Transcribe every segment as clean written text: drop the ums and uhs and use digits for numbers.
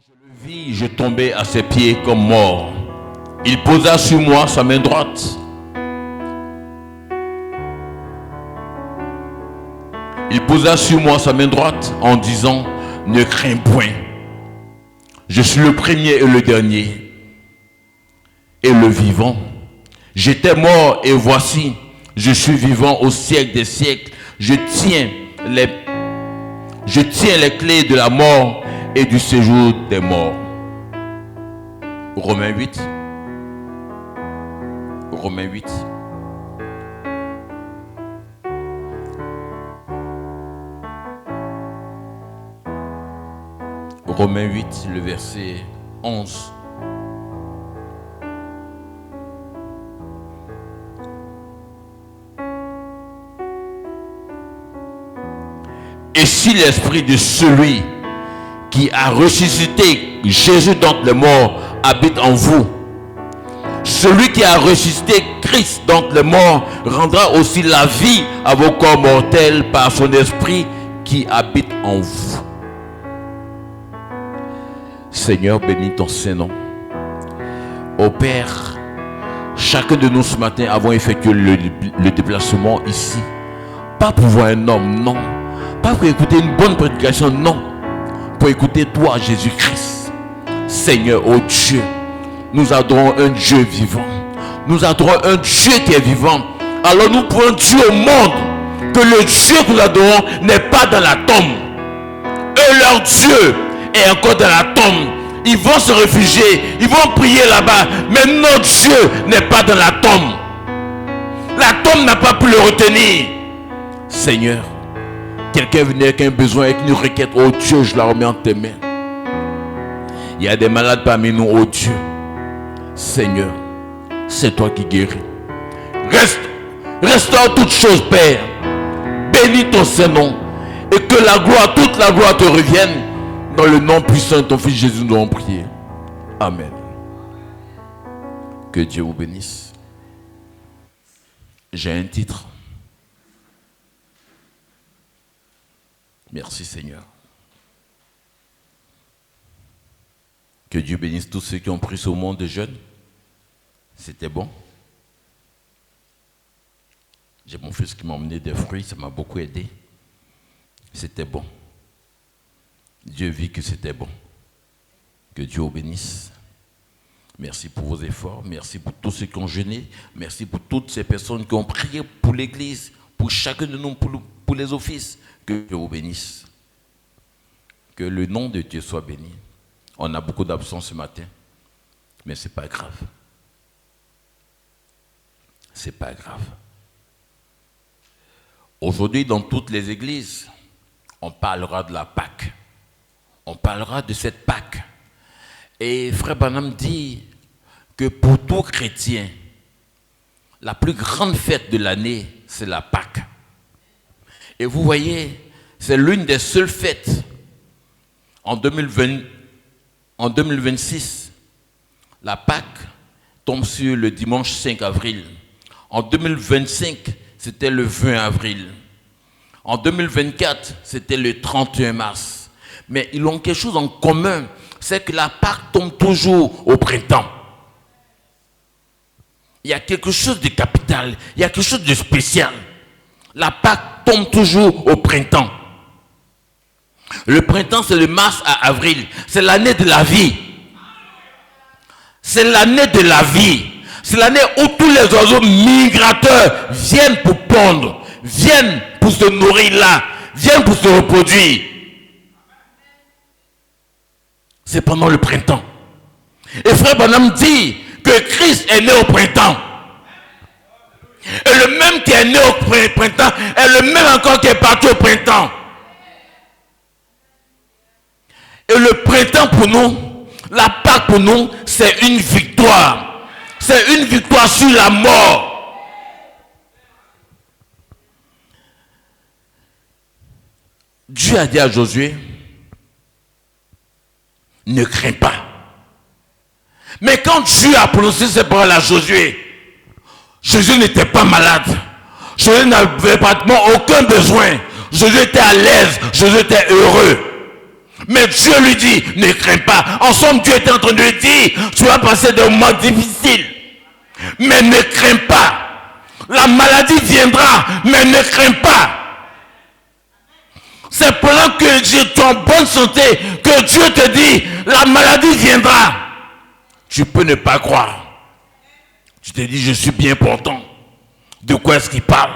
je le vis, je tombais à ses pieds comme mort. Il posa sur moi sa main droite. Il posa sur moi sa main droite en disant, ne crains point. Je suis le premier et le dernier et le vivant. J'étais mort et voici, je suis vivant au siècle des siècles. Je tiens les clés de la mort et du séjour des morts. Romains 8. Romains 8. Romains 8, le verset 11. Et si l'esprit de celui qui a ressuscité Jésus d'entre les morts habite en vous, celui qui a ressuscité Christ d'entre les morts rendra aussi la vie à vos corps mortels par son esprit qui habite en vous. Seigneur, bénis ton Saint-Nom. Ô Père, chacun de nous ce matin avons effectué le déplacement ici. Pas pour voir un homme, non. Pas pour écouter une bonne prédication, non. Pour écouter toi, Jésus-Christ. Seigneur, ô Dieu, nous adorons un Dieu vivant. Nous adorons un Dieu qui est vivant. Alors nous pouvons dire au monde que le Dieu que nous adorons n'est pas dans la tombe. Eux, leur Dieu est encore dans la tombe. Ils vont se réfugier, ils vont prier là-bas, mais notre Dieu n'est pas dans la tombe. La tombe n'a pas pu le retenir. Seigneur, quelqu'un venait avec un besoin, avec une requête, oh Dieu, je la remets en tes mains. Il y a des malades parmi nous, oh Dieu. Seigneur, c'est toi qui guéris. Restaure toutes choses, Père. Bénis ton Saint-Nom et que la gloire, toute la gloire te revienne. Dans le nom puissant de ton Fils Jésus, nous avons prié. Amen. Que Dieu vous bénisse. J'ai un titre. Merci Seigneur. Que Dieu bénisse tous ceux qui ont pris ce moment de jeûne. C'était bon. J'ai mon fils qui m'a emmené des fruits, ça m'a beaucoup aidé. C'était bon. Dieu vit que c'était bon. Que Dieu vous bénisse. Merci pour vos efforts. Merci pour tous ceux qui ont jeûné. Merci pour toutes ces personnes qui ont prié pour l'église, pour chacun de nous, pour les offices. Que Dieu vous bénisse. Que le nom de Dieu soit béni. On a beaucoup d'absents ce matin, mais ce n'est pas grave. Ce n'est pas grave. Aujourd'hui, dans toutes les églises, on parlera de la Pâque. On parlera de cette Pâque. Et Frère Branham dit que pour tout chrétien, la plus grande fête de l'année, c'est la Pâque. Et vous voyez, c'est l'une des seules fêtes en 2026. La Pâque tombe sur le dimanche 5 avril. En 2025, c'était le 20 avril. En 2024, c'était le 31 mars. Mais ils ont quelque chose en commun, c'est que la Pâque tombe toujours au printemps. Il y a quelque chose de capital, il y a quelque chose de spécial. La Pâque tombe toujours au printemps. Le printemps, c'est le mars à avril. C'est l'année de la vie. C'est l'année de la vie. C'est l'année où tous les oiseaux migrateurs viennent pour pondre, viennent pour se nourrir là, viennent pour se reproduire. C'est pendant le printemps. Et Frère Branham dit que Christ est né au printemps. Et le même qui est né au printemps est le même encore qui est parti au printemps. Et le printemps pour nous, la Pâque pour nous, c'est une victoire. C'est une victoire sur la mort. Dieu a dit à Josué, ne crains pas. Mais quand Dieu a prononcé ces paroles à Josué, Jésus n'était pas malade. Jésus n'avait pratiquement aucun besoin. Jésus était à l'aise. Jésus était heureux. Mais Dieu lui dit, ne crains pas. En somme, Dieu était en train de lui dire, tu vas passer des moments difficiles. Mais ne crains pas. La maladie viendra, mais ne crains pas. C'est pendant que tu es en bonne santé que Dieu te dit, la maladie viendra. Tu peux ne pas croire. Tu te dis, je suis bien portant. De quoi est-ce qu'il parle?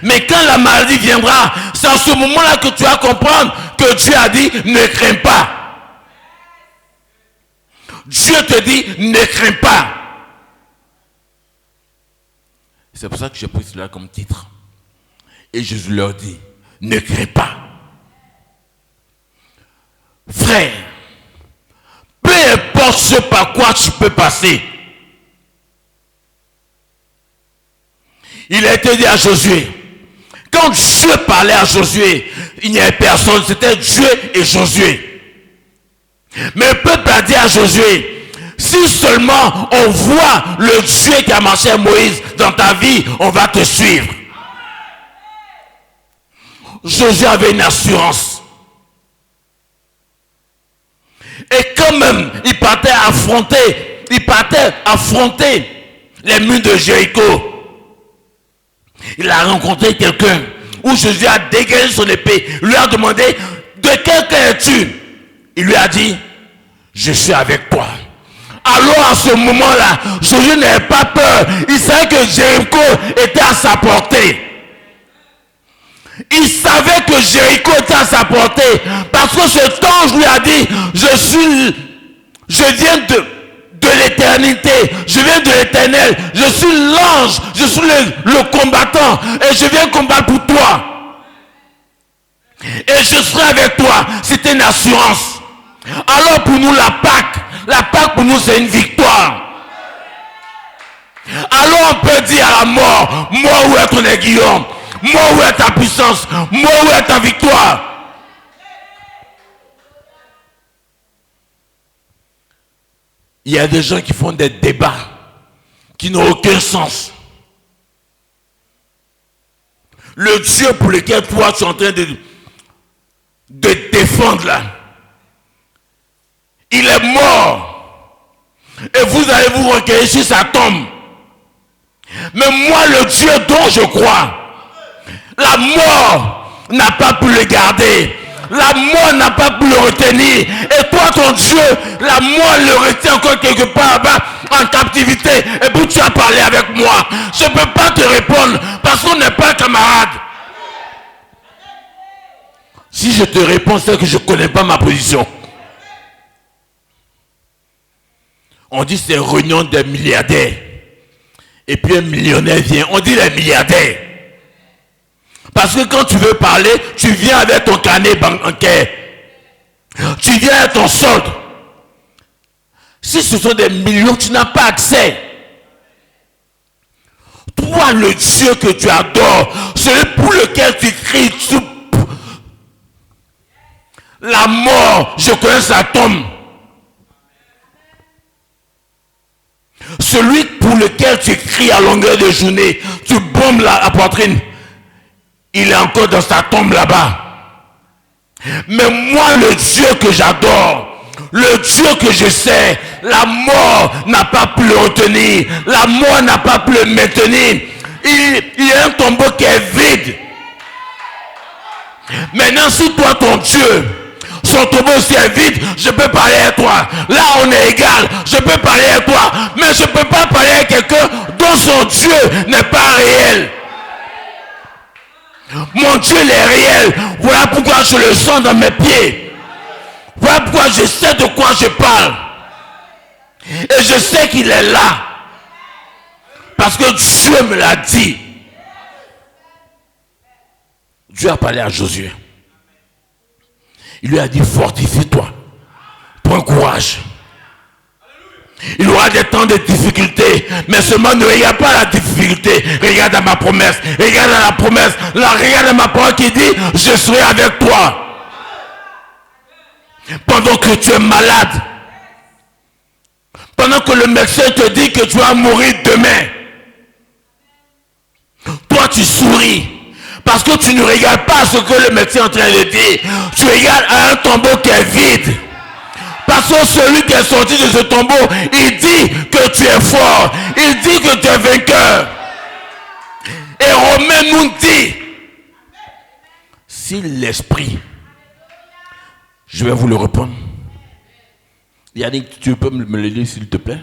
Mais quand la maladie viendra, c'est à ce moment-là que tu vas comprendre que Dieu a dit, ne crains pas. Dieu te dit, ne crains pas. C'est pour ça que j'ai pris cela comme titre. Et Jésus leur dit, ne crains pas. Frère, peu importe ce par quoi tu peux passer. Il a été dit à Josué, quand Dieu parlait à Josué, il n'y avait personne, c'était Dieu et Josué. Mais le peuple a dit à Josué, si seulement on voit le Dieu qui a marché à Moïse dans ta vie, on va te suivre. Josué avait une assurance. Et quand même, il partait affronter les murs de Jéricho. Il a rencontré quelqu'un où Jésus a dégagé son épée. Il lui a demandé, de quel cœur es-tu? Il lui a dit, je suis avec toi. Alors à ce moment-là, Jésus n'avait pas peur. Il savait que Jéricho était à sa portée. Il savait que Jéricho était à sa portée. Parce que cet ange lui a dit, je viens de l'éternité, je viens de l'éternel, je suis l'ange, je suis le combattant et je viens combattre pour toi. Et je serai avec toi. C'était une assurance. Alors pour nous la Pâque pour nous c'est une victoire. Alors on peut dire à la mort, mort où est ton aiguillon? Mort où est ta puissance? Mort où est ta victoire? Il y a des gens qui font des débats qui n'ont aucun sens. Le Dieu pour lequel toi tu es en train de défendre là, il est mort. Et vous allez vous recueillir sur sa tombe. Mais moi, le Dieu dont je crois, la mort n'a pas pu le garder. La mort n'a pas pu le retenir. Et toi, ton Dieu, la mort le retient encore quelque part là-bas, en captivité. Et puis tu as parlé avec moi. Je ne peux pas te répondre parce qu'on n'est pas camarades. Si je te réponds, c'est que je ne connais pas ma position. On dit c'est une réunion des milliardaires. Et puis un millionnaire vient. On dit les milliardaires. Parce que quand tu veux parler, tu viens avec ton carnet bancaire. Tu viens avec ton solde. Si ce sont des millions, tu n'as pas accès. Toi, le Dieu que tu adores, celui pour lequel tu cries, la mort, je connais sa tombe. Celui pour lequel tu cries à longueur de journée, tu bombes la poitrine, il est encore dans sa tombe là-bas. Mais moi, le Dieu que j'adore, le Dieu que je sais, la mort n'a pas pu le retenir, la mort n'a pas pu le maintenir. Il y a un tombeau qui est vide. Maintenant, si toi, ton Dieu, son tombeau aussi est vide, je peux parler à toi. Là, on est égal, je peux parler à toi. Mais je ne peux pas parler à quelqu'un dont son Dieu n'est pas réel. Mon Dieu, il est réel. Voilà pourquoi je le sens dans mes pieds. Voilà pourquoi je sais de quoi je parle. Et je sais qu'il est là. Parce que Dieu me l'a dit. Dieu a parlé à Josué. Il lui a dit, fortifie-toi. Prends courage. Il aura des temps de difficulté, mais seulement ne regarde pas la difficulté. Regarde à ma promesse. Regarde à la promesse. Là, regarde à ma parole qui dit, je serai avec toi. Pendant que tu es malade. Pendant que le médecin te dit que tu vas mourir demain. Toi, tu souris. Parce que tu ne regardes pas ce que le médecin est en train de dire. Tu regardes à un tombeau qui est vide. Parce que celui qui est sorti de ce tombeau, il dit que tu es fort. Il dit que tu es vainqueur. Et Romain nous dit, si l'esprit, je vais vous le répondre. Yannick, tu peux me le lire s'il te plaît?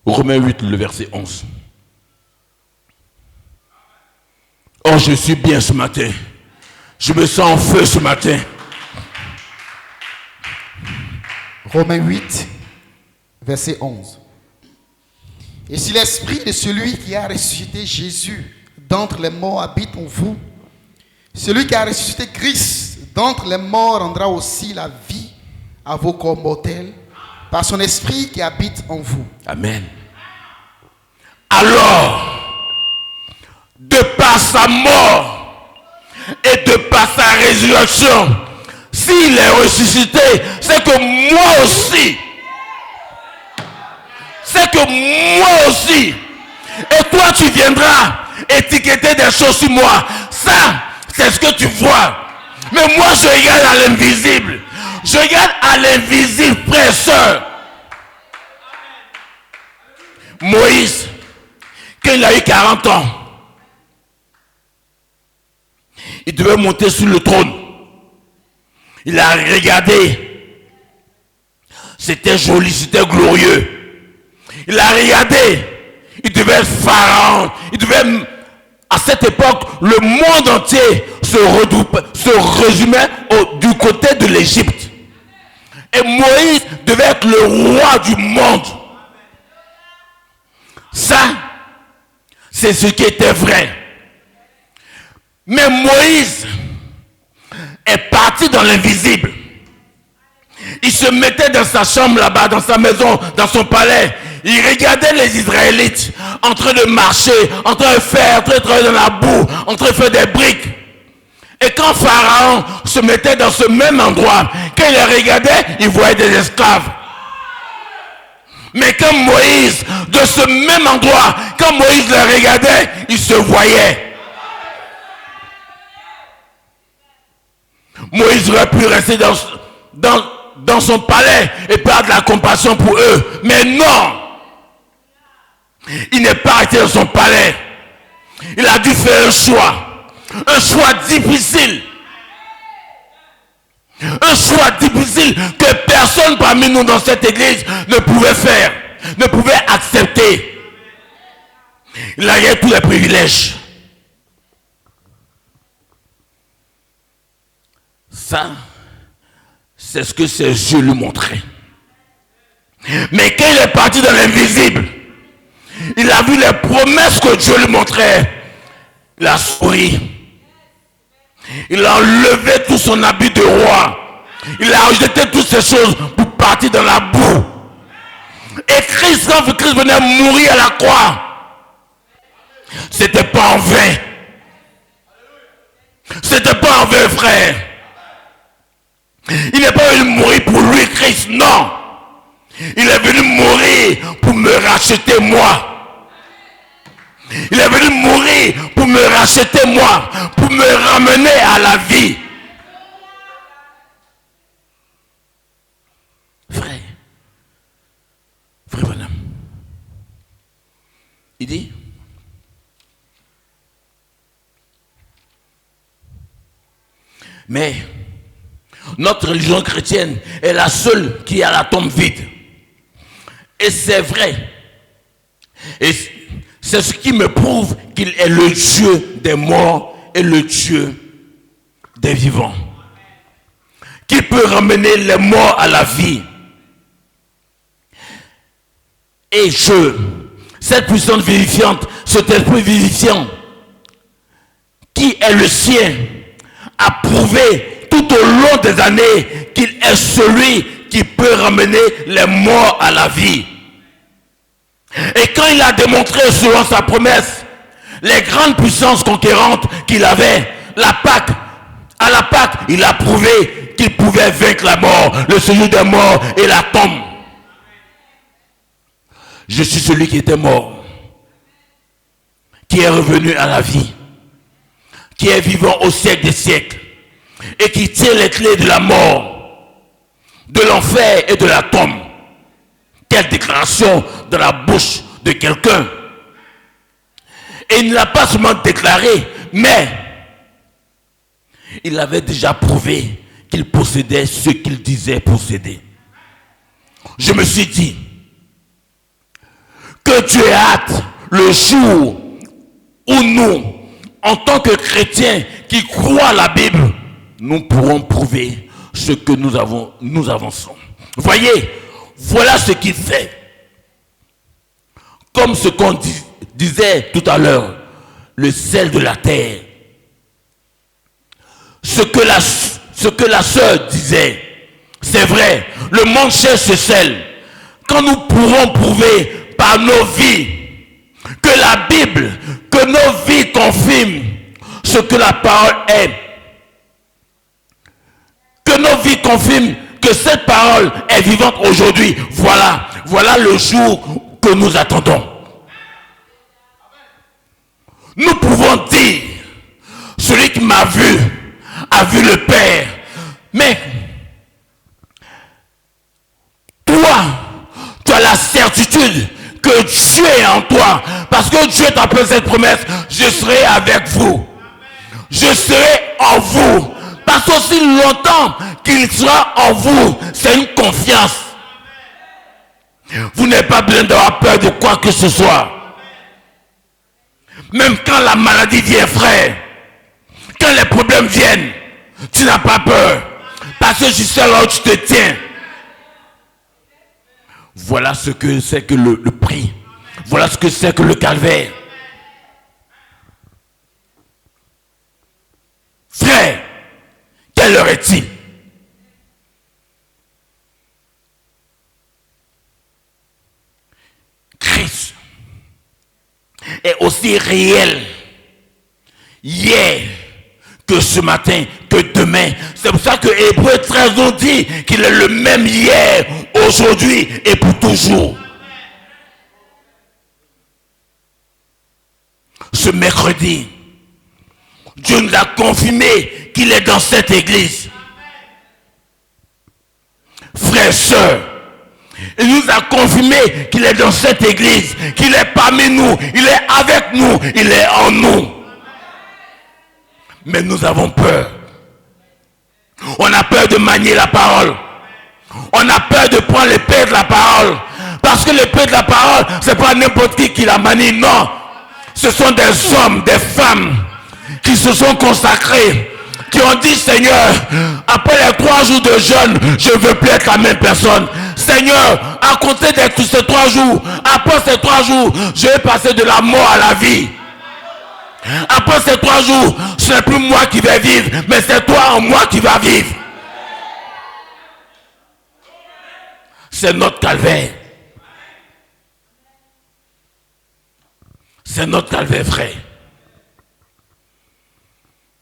Romains 8, le verset 11. Oh, je suis bien ce matin. Je me sens en feu ce matin. Romains 8, verset 11. Et si l'esprit de celui qui a ressuscité Jésus d'entre les morts habite en vous, celui qui a ressuscité Christ d'entre les morts rendra aussi la vie à vos corps mortels par son esprit qui habite en vous. Amen. Alors, de par sa mort et de par sa résurrection, s'il est ressuscité, c'est que moi aussi, et toi tu viendras étiqueter des choses sur moi. Ça, c'est ce que tu vois. Mais moi, je regarde à l'invisible. Je regarde à l'invisible, frère et soeur. Moïse, quand il a eu 40 ans, il devait monter sur le trône. Il a regardé. C'était joli, c'était glorieux. Il a regardé. Il devait être pharaon. Il devait, à cette époque, le monde entier se résumait du côté de l'Égypte. Et Moïse devait être le roi du monde. Ça, c'est ce qui était vrai. Mais Moïse est parti dans l'invisible. Il se mettait dans sa chambre là-bas, dans sa maison, dans son palais. Il regardait les Israélites en train de marcher, en train de travailler dans la boue, en train de faire des briques. Et quand Pharaon se mettait dans ce même endroit, quand il les regardait, il voyait des esclaves. Mais quand Moïse, de ce même endroit, quand Moïse les regardait, il se voyait. Moïse aurait pu rester dans son palais et pas de la compassion pour eux. Mais non! Il n'est pas resté dans son palais. Il a dû faire un choix difficile. Un choix difficile que personne parmi nous dans cette église ne pouvait faire, ne pouvait accepter. Il a eu tous les privilèges. Ça, c'est ce que ses yeux lui montraient. Mais quand il est parti dans l'invisible, il a vu les promesses que Dieu lui montrait. Il a souri. Il a enlevé tout son habit de roi. Il a rejeté toutes ces choses pour partir dans la boue. Et Christ, quand Christ venait mourir à la croix, c'était pas en vain. C'était pas en vain, frère. Il n'est pas venu mourir pour lui, Christ, non. Il est venu mourir pour me racheter moi. Il est venu mourir pour me racheter moi, pour me ramener à la vie. Frère Branham, il dit, mais notre religion chrétienne est la seule qui a la tombe vide. Et c'est vrai. Et c'est ce qui me prouve qu'il est le Dieu des morts et le Dieu des vivants. Qui peut ramener les morts à la vie. Et cette puissance vivifiante, cet esprit vivifiant, qui est le sien, a prouvé tout au long des années qu'il est celui qui peut ramener les morts à la vie. Et quand il a démontré selon sa promesse les grandes puissances conquérantes qu'il avait, à la Pâque, il a prouvé qu'il pouvait vaincre la mort, le séjour des morts et la tombe. Je suis celui qui était mort, qui est revenu à la vie, qui est vivant au siècle des siècles et qui tient les clés de la mort, de l'enfer et de la tombe. Quelle déclaration dans la bouche de quelqu'un. Et il ne l'a pas seulement déclaré, mais il avait déjà prouvé qu'il possédait ce qu'il disait posséder. Je me suis dit que Dieu ait hâte le jour où nous, en tant que chrétiens qui croient à la Bible, nous pourrons prouver ce que nous avançons. Voyez, voilà ce qu'il fait. Comme ce qu'on disait tout à l'heure, le sel de la terre. Ce que la sœur disait, c'est vrai, le monde cherche ce sel. Quand nous pourrons prouver par nos vies que la Bible, que nos vies confirment ce que la parole est, que nos vies confirment que cette parole est vivante aujourd'hui, voilà le jour que nous attendons. Nous pouvons dire, celui qui m'a vu a vu le Père. Mais toi, tu as la certitude que Dieu est en toi. Parce que Dieu t'a fait cette promesse, je serai avec vous. Je serai en vous. Parce qu'aussi longtemps qu'il sera en vous, c'est une confiance. Vous n'avez pas besoin d'avoir peur de quoi que ce soit. Même quand la maladie vient, frère, quand les problèmes viennent, tu n'as pas peur. Parce que je sais là où tu te tiens. Voilà ce que c'est que le prix. Voilà ce que c'est que le calvaire. Frère, quelle heure est-il? Christ est aussi réel hier que ce matin, que demain. C'est pour ça que Hébreux 13 nous dit qu'il est le même hier, aujourd'hui et pour toujours. Ce mercredi, Dieu nous a confirmé qu'il est dans cette église. Frères, sœurs, il nous a confirmé qu'il est dans cette église, qu'il est parmi nous, il est avec nous, il est en nous. Mais nous avons peur. On a peur de manier la parole. On a peur de prendre l'épée de la parole. Parce que l'épée de la parole, c'est pas n'importe qui la manie, non. Ce sont des hommes, des femmes qui se sont consacrés, qui ont dit, Seigneur, après les 3 jours de jeûne, je ne veux plus être la même personne. Seigneur, à compter de tous ces 3 jours, après ces 3 jours, je vais passer de la mort à la vie. Après ces 3 jours, ce n'est plus moi qui vais vivre, mais c'est toi en moi qui vas vivre. C'est notre calvaire. C'est notre calvaire, frère.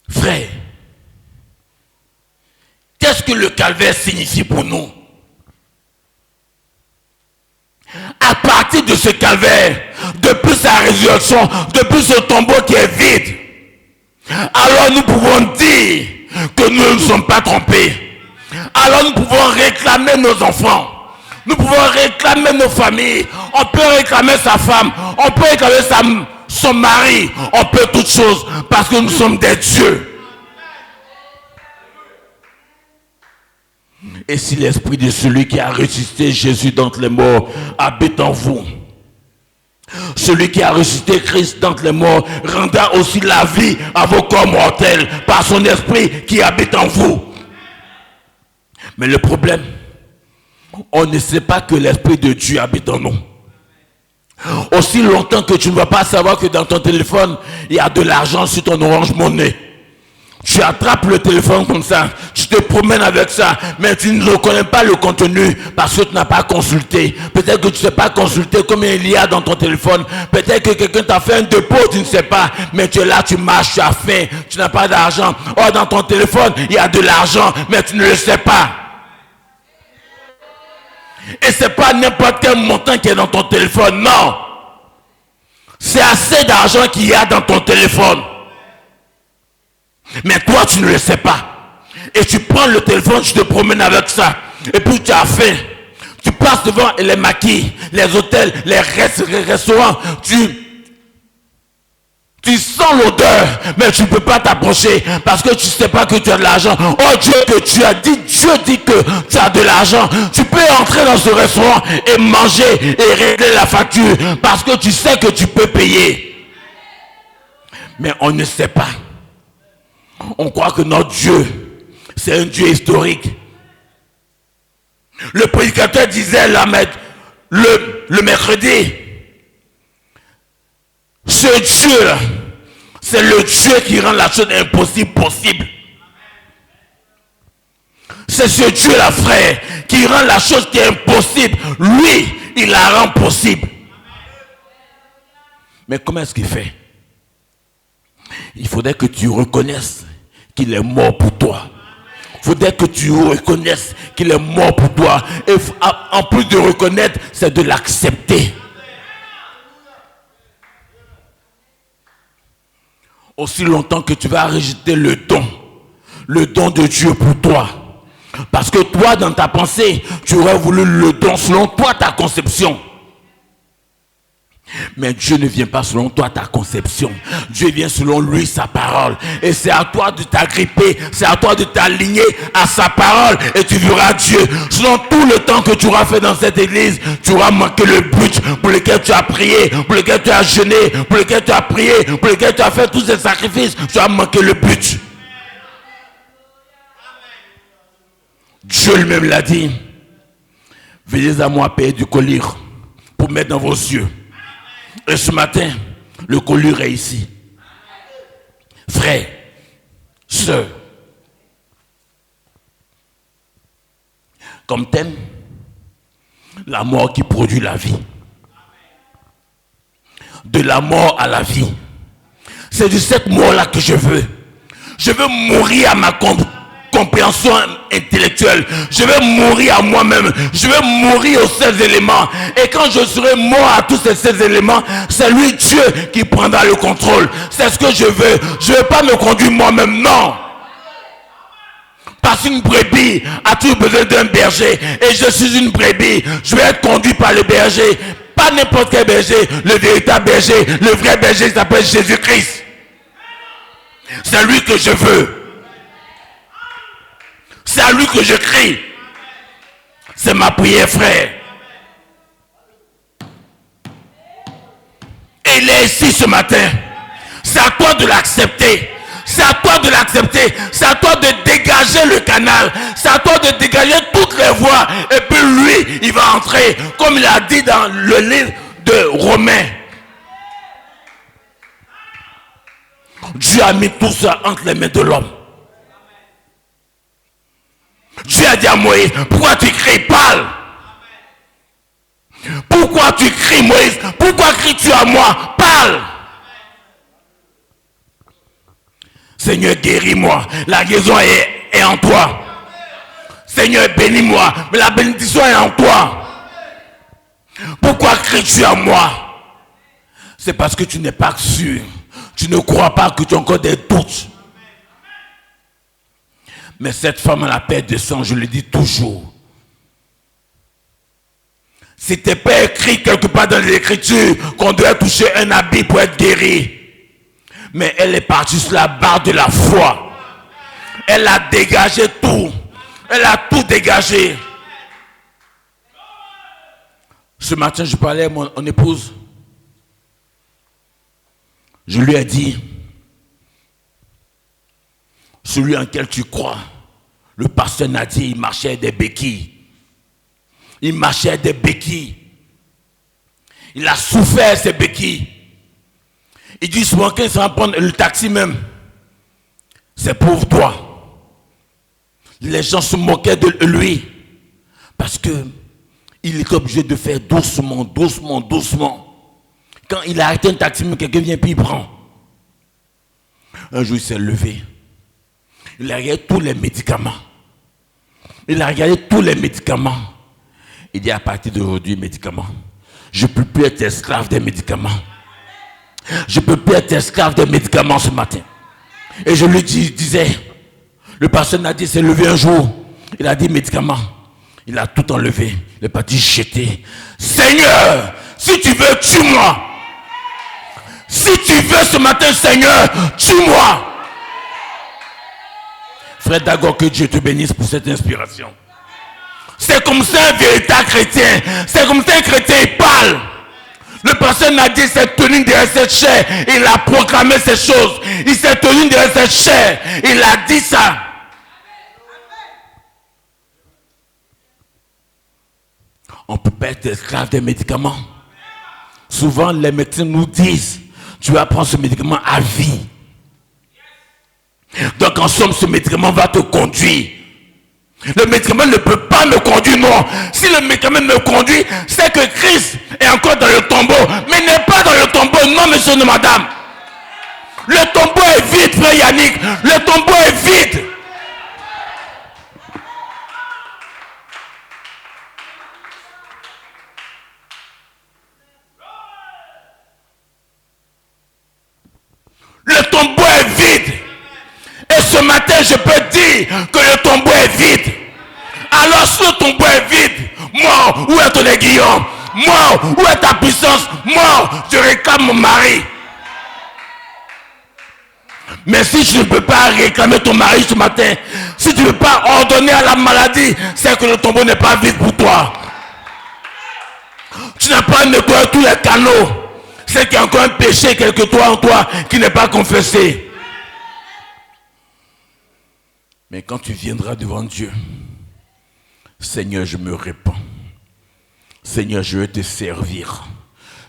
Frère, qu'est-ce que le calvaire signifie pour nous? À partir de ce calvaire, depuis sa résurrection, depuis ce tombeau qui est vide, alors nous pouvons dire que nous ne sommes pas trompés. Alors nous pouvons réclamer nos enfants. Nous pouvons réclamer nos familles. On peut réclamer sa femme. On peut réclamer son mari. On peut toutes choses parce que nous sommes des dieux. Et si l'esprit de celui qui a ressuscité Jésus d'entre les morts habite en vous, celui qui a ressuscité Christ d'entre les morts rendra aussi la vie à vos corps mortels par son esprit qui habite en vous. Mais le problème, on ne sait pas que l'esprit de Dieu habite en nous. Aussi longtemps que tu ne vas pas savoir que dans ton téléphone, il y a de l'argent sur ton Orange Money. Tu attrapes le téléphone comme ça, tu te promènes avec ça, mais tu ne reconnais pas le contenu parce que tu n'as pas consulté. Peut-être que tu ne sais pas consulter combien il y a dans ton téléphone. Peut-être que quelqu'un t'a fait un dépôt, tu ne sais pas, mais tu es là, tu marches, tu as faim, tu n'as pas d'argent. Or, dans ton téléphone, il y a de l'argent, mais tu ne le sais pas. Et ce n'est pas n'importe quel montant qui est dans ton téléphone, non. C'est assez d'argent qu'il y a dans ton téléphone. Mais toi, tu ne le sais pas. Et tu prends le téléphone, tu te promènes avec ça. Et puis tu as faim. Tu passes devant les maquis, les hôtels, les restaurants. Tu sens l'odeur, mais tu ne peux pas t'approcher parce que tu ne sais pas que tu as de l'argent. Oh Dieu, que tu as dit, Dieu dit que tu as de l'argent. Tu peux entrer dans ce restaurant et manger et régler la facture parce que tu sais que tu peux payer. Mais on ne sait pas. On croit que notre Dieu, c'est un Dieu historique. Le prédicateur disait le mercredi, ce Dieu-là, c'est le Dieu qui rend la chose impossible possible. C'est ce Dieu-là, frère, qui rend la chose qui est impossible. Lui, il la rend possible. Mais comment est-ce qu'il fait? Il faudrait que tu reconnaisses qu'il est mort pour toi. Il faudrait que tu reconnaisses qu'il est mort pour toi. Et en plus de reconnaître, c'est de l'accepter. Aussi longtemps que tu vas rejeter le don de Dieu pour toi. Parce que toi, dans ta pensée, tu aurais voulu le don selon toi, ta conception. Mais Dieu ne vient pas selon toi, ta conception. Dieu vient selon lui, sa parole. Et c'est à toi de t'agripper, c'est à toi de t'aligner à sa parole. Et tu verras Dieu. Selon tout le temps que tu auras fait dans cette église, tu auras manqué le but pour lequel tu as prié, pour lequel tu as jeûné, pour lequel tu as prié, pour lequel tu as fait tous ces sacrifices. Tu as manqué le but. Dieu lui-même l'a dit. Venez à moi payer du collyre pour mettre dans vos yeux. Et ce matin, le collyre est ici. Frère, sœur, comme thème, la mort qui produit la vie. De la mort à la vie. C'est de cette mort-là que je veux. Je veux mourir à ma compréhension intellectuelle. Je vais mourir à moi-même. Je vais mourir aux 16 éléments. Et quand je serai mort à tous ces 16 éléments, c'est lui Dieu qui prendra le contrôle. C'est ce que je veux. Je ne vais pas me conduire moi-même, non. Parce qu'une brebis a toujours besoin d'un berger. Et je suis une brebis. Je vais être conduit par le berger. Pas n'importe quel berger. Le véritable berger. Le vrai berger s'appelle Jésus-Christ. C'est lui que je veux. C'est à lui que je crie. C'est ma prière, frère. Et il est ici ce matin. C'est à toi de l'accepter. C'est à toi de l'accepter. C'est à toi de dégager le canal. C'est à toi de dégager toutes les voies. Et puis lui, il va entrer, comme il a dit dans le livre de Romains. Dieu a mis tout ça entre les mains de l'homme. Dieu a dit à Moïse, pourquoi tu cries? Parle. Pourquoi tu cries, Moïse? Pourquoi cries-tu à moi? Parle. Seigneur, guéris-moi. La guérison est en toi. Seigneur, bénis-moi. Mais la bénédiction est en toi. Pourquoi cries-tu à moi? C'est parce que tu n'es pas sûr. Tu ne crois pas, que tu as encore des doutes. Mais cette femme à la perte de sang, je le dis toujours. C'était pas écrit quelque part dans l'écriture qu'on doit toucher un habit pour être guéri. Mais elle est partie sur la barre de la foi. Elle a dégagé tout. Elle a tout dégagé. Ce matin, je parlais à mon épouse. Je lui ai dit, celui en quel tu crois, le pasteur Nadir, il marchait des béquilles. Il marchait des béquilles. Il a souffert ces béquilles. Il dit souvent qu'il s'en prendre le taxi même. C'est pour toi. Les gens se moquaient de lui. Parce que il est obligé de faire doucement, doucement, doucement. Quand il a arrêté un taxi, quelqu'un vient puis il prend. Un jour il s'est levé. Il a regardé tous les médicaments. Il a regardé tous les médicaments. Il dit à partir d'aujourd'hui, médicaments. Je ne peux plus être esclave des médicaments. Je ne peux plus être esclave des médicaments ce matin. Et je lui disais, le pasteur Nadi s'est levé un jour. Il a dit médicament. Il a tout enlevé. Il n'est pas dit jeter. Seigneur, si tu veux, tue-moi. Si tu veux ce matin, Seigneur, tue-moi. Frère Dagor, que Dieu te bénisse pour cette inspiration. C'est comme ça un véritable chrétien. C'est comme ça un chrétien, il parle. Le pasteur Nadi s'est tenu derrière cette chair. Il a proclamé ces choses. Il s'est tenu derrière cette chair. Il a dit ça. On ne peut pas être esclave des médicaments. Souvent, les médecins nous disent, tu vas prendre ce médicament à vie. Donc, en somme, ce médicament va te conduire. Le médicament ne peut pas me conduire, non. Si le médicament me conduit, c'est que Christ est encore dans le tombeau. Mais il n'est pas dans le tombeau, non, monsieur, non, madame. Le tombeau est vide, frère Yannick. Le tombeau est vide. Le tombeau est vide. Et ce matin, je peux dire que le tombeau est vide. Alors si le tombeau est vide, moi, où est ton aiguillon? Moi, où est ta puissance? Moi, je réclame mon mari. Mais si tu ne peux pas réclamer ton mari ce matin, si tu ne peux pas ordonner à la maladie, c'est que le tombeau n'est pas vide pour toi. Tu n'as pas nettoyé tous les canaux. C'est qu'il y a encore un péché quelque part en toi qui n'est pas confessé. Mais quand tu viendras devant Dieu, Seigneur, je me répands. Seigneur, je veux te servir.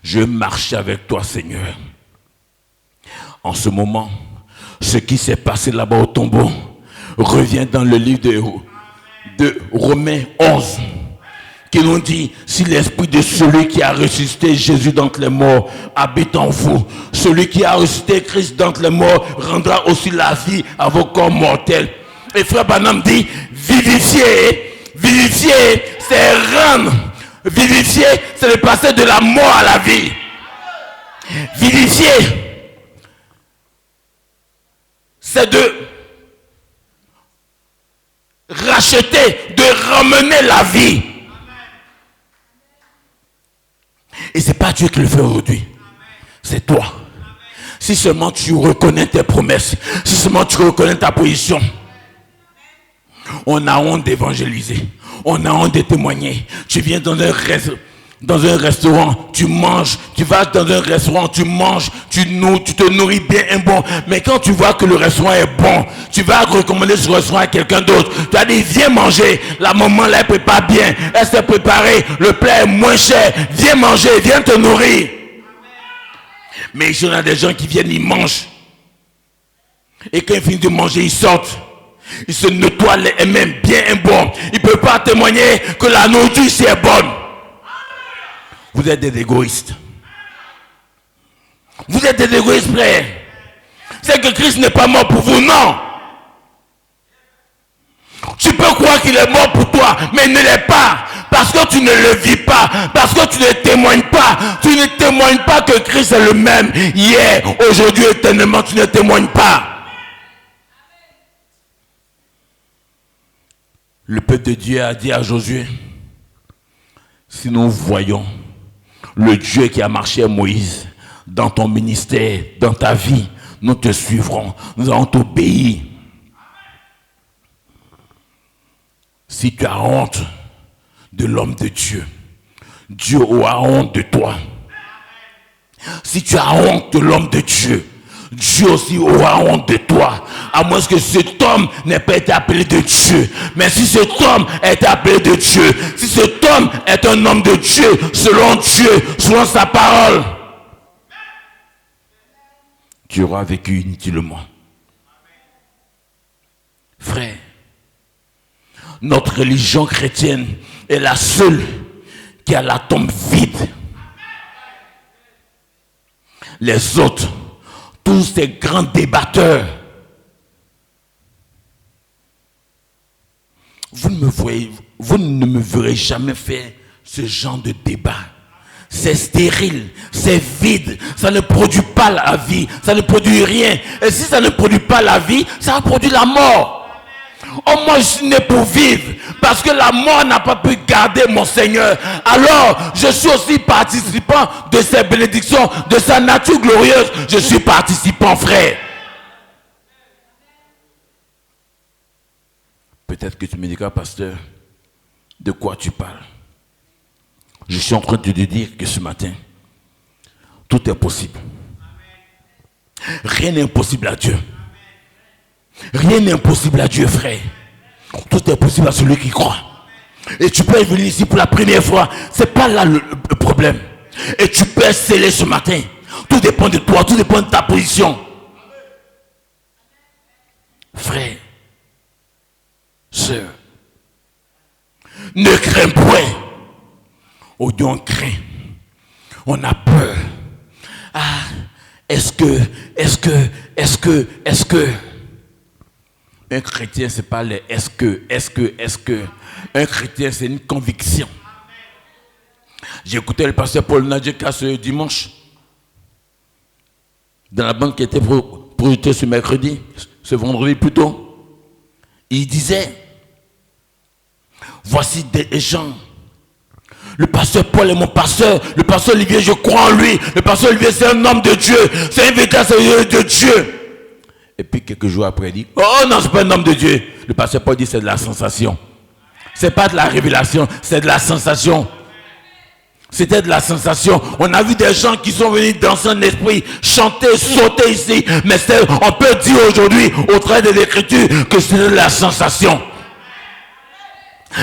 Je veux marcher avec toi, Seigneur. En ce moment, ce qui s'est passé là-bas au tombeau revient dans le livre de Romains 11. Qui nous dit, si l'esprit de celui qui a ressuscité Jésus d'entre les morts habite en vous, celui qui a ressuscité Christ d'entre les morts rendra aussi la vie à vos corps mortels. Et frère Branham dit, vivifier, c'est rendre. Vivifier, c'est le passer de la mort à la vie. Vivifier, c'est de racheter, de ramener la vie. Et ce n'est pas Dieu qui le fait aujourd'hui. C'est toi. Si seulement tu reconnais tes promesses, si seulement tu reconnais ta position, on a honte d'évangéliser. On a honte de témoigner. Tu viens dans un restaurant, tu manges, tu vas dans un restaurant, tu manges, tu te nourris bien et bon. Mais quand tu vois que le restaurant est bon, tu vas recommander ce restaurant à quelqu'un d'autre. Tu as dit, viens manger. La maman là, elle prépare bien. Elle s'est préparée. Le plat est moins cher. Viens manger, viens te nourrir. Mais il y a des gens qui viennent, ils mangent. Et quand ils finissent de manger, ils sortent. Ils se nettoient les mains bien et bon. Ils ne peuvent pas témoigner que la nourriture ici est bonne. Vous êtes des égoïstes. Vous êtes des égoïstes, frère. C'est que Christ n'est pas mort pour vous, non. Tu peux croire qu'il est mort pour toi, mais il ne l'est pas. Parce que tu ne le vis pas. Parce que tu ne témoignes pas. Tu ne témoignes pas que Christ est le même. Hier, aujourd'hui, éternellement, tu ne témoignes pas. Le peuple de Dieu a dit à Josué, si nous voyons le Dieu qui a marché à Moïse dans ton ministère, dans ta vie, nous te suivrons, nous allons t'obéir. Si tu as honte de l'homme de Dieu, Dieu aura honte de toi. Si tu as honte de l'homme de Dieu, Dieu aussi aura honte de toi. À moins que cet homme n'ait pas été appelé de Dieu. Mais si cet homme est appelé de Dieu, si cet homme est un homme de Dieu, selon Dieu, selon sa parole, tu auras vécu inutilement. Frère, notre religion chrétienne est la seule qui a la tombe vide. Les autres, tous ces grands débatteurs, vous ne me verrez jamais faire ce genre de débat. c'est stérile, c'est vide, ça ne produit pas la vie, ça ne produit rien. Et si ça ne produit pas la vie, ça produit la mort. Oh, moi je suis né pour vivre, parce que la mort n'a pas pu garder mon Seigneur. Alors, je suis aussi participant de ses bénédictions, de sa nature glorieuse. Je suis participant, frère. Peut-être que tu me diras, pasteur, de quoi tu parles? Je suis en train de te dire que ce matin, tout est possible. Rien n'est impossible à Dieu. Rien n'est impossible à Dieu, frère. Tout est possible à celui qui croit. Et tu peux venir ici pour la première fois. C'est pas là le problème. Et tu peux sceller ce matin. Tout dépend de toi, tout dépend de ta position. Frère, sœur, ne crains point. Oh Dieu, on craint. On a peur. Ah, est-ce que. Un chrétien, c'est pas les est-ce que. Un chrétien, c'est une conviction. J'ai écouté le pasteur Paul Nadjeka ce dimanche, dans la bande qui était projetée ce mercredi, ce vendredi plutôt. Il disait, voici des gens. Le pasteur Paul est mon pasteur. Le pasteur Olivier, je crois en lui. Le pasteur Olivier, c'est un homme de Dieu. C'est un véritable serviteur de Dieu. Et puis quelques jours après, il dit, oh non, c'est pas un homme de Dieu. Le pasteur Paul dit, c'est de la sensation. C'est pas de la révélation, c'est de la sensation. C'était de la sensation. On a vu des gens qui sont venus danser en esprit, chanter, sauter ici. Mais on peut dire aujourd'hui, au travers de l'écriture, que c'est de la sensation.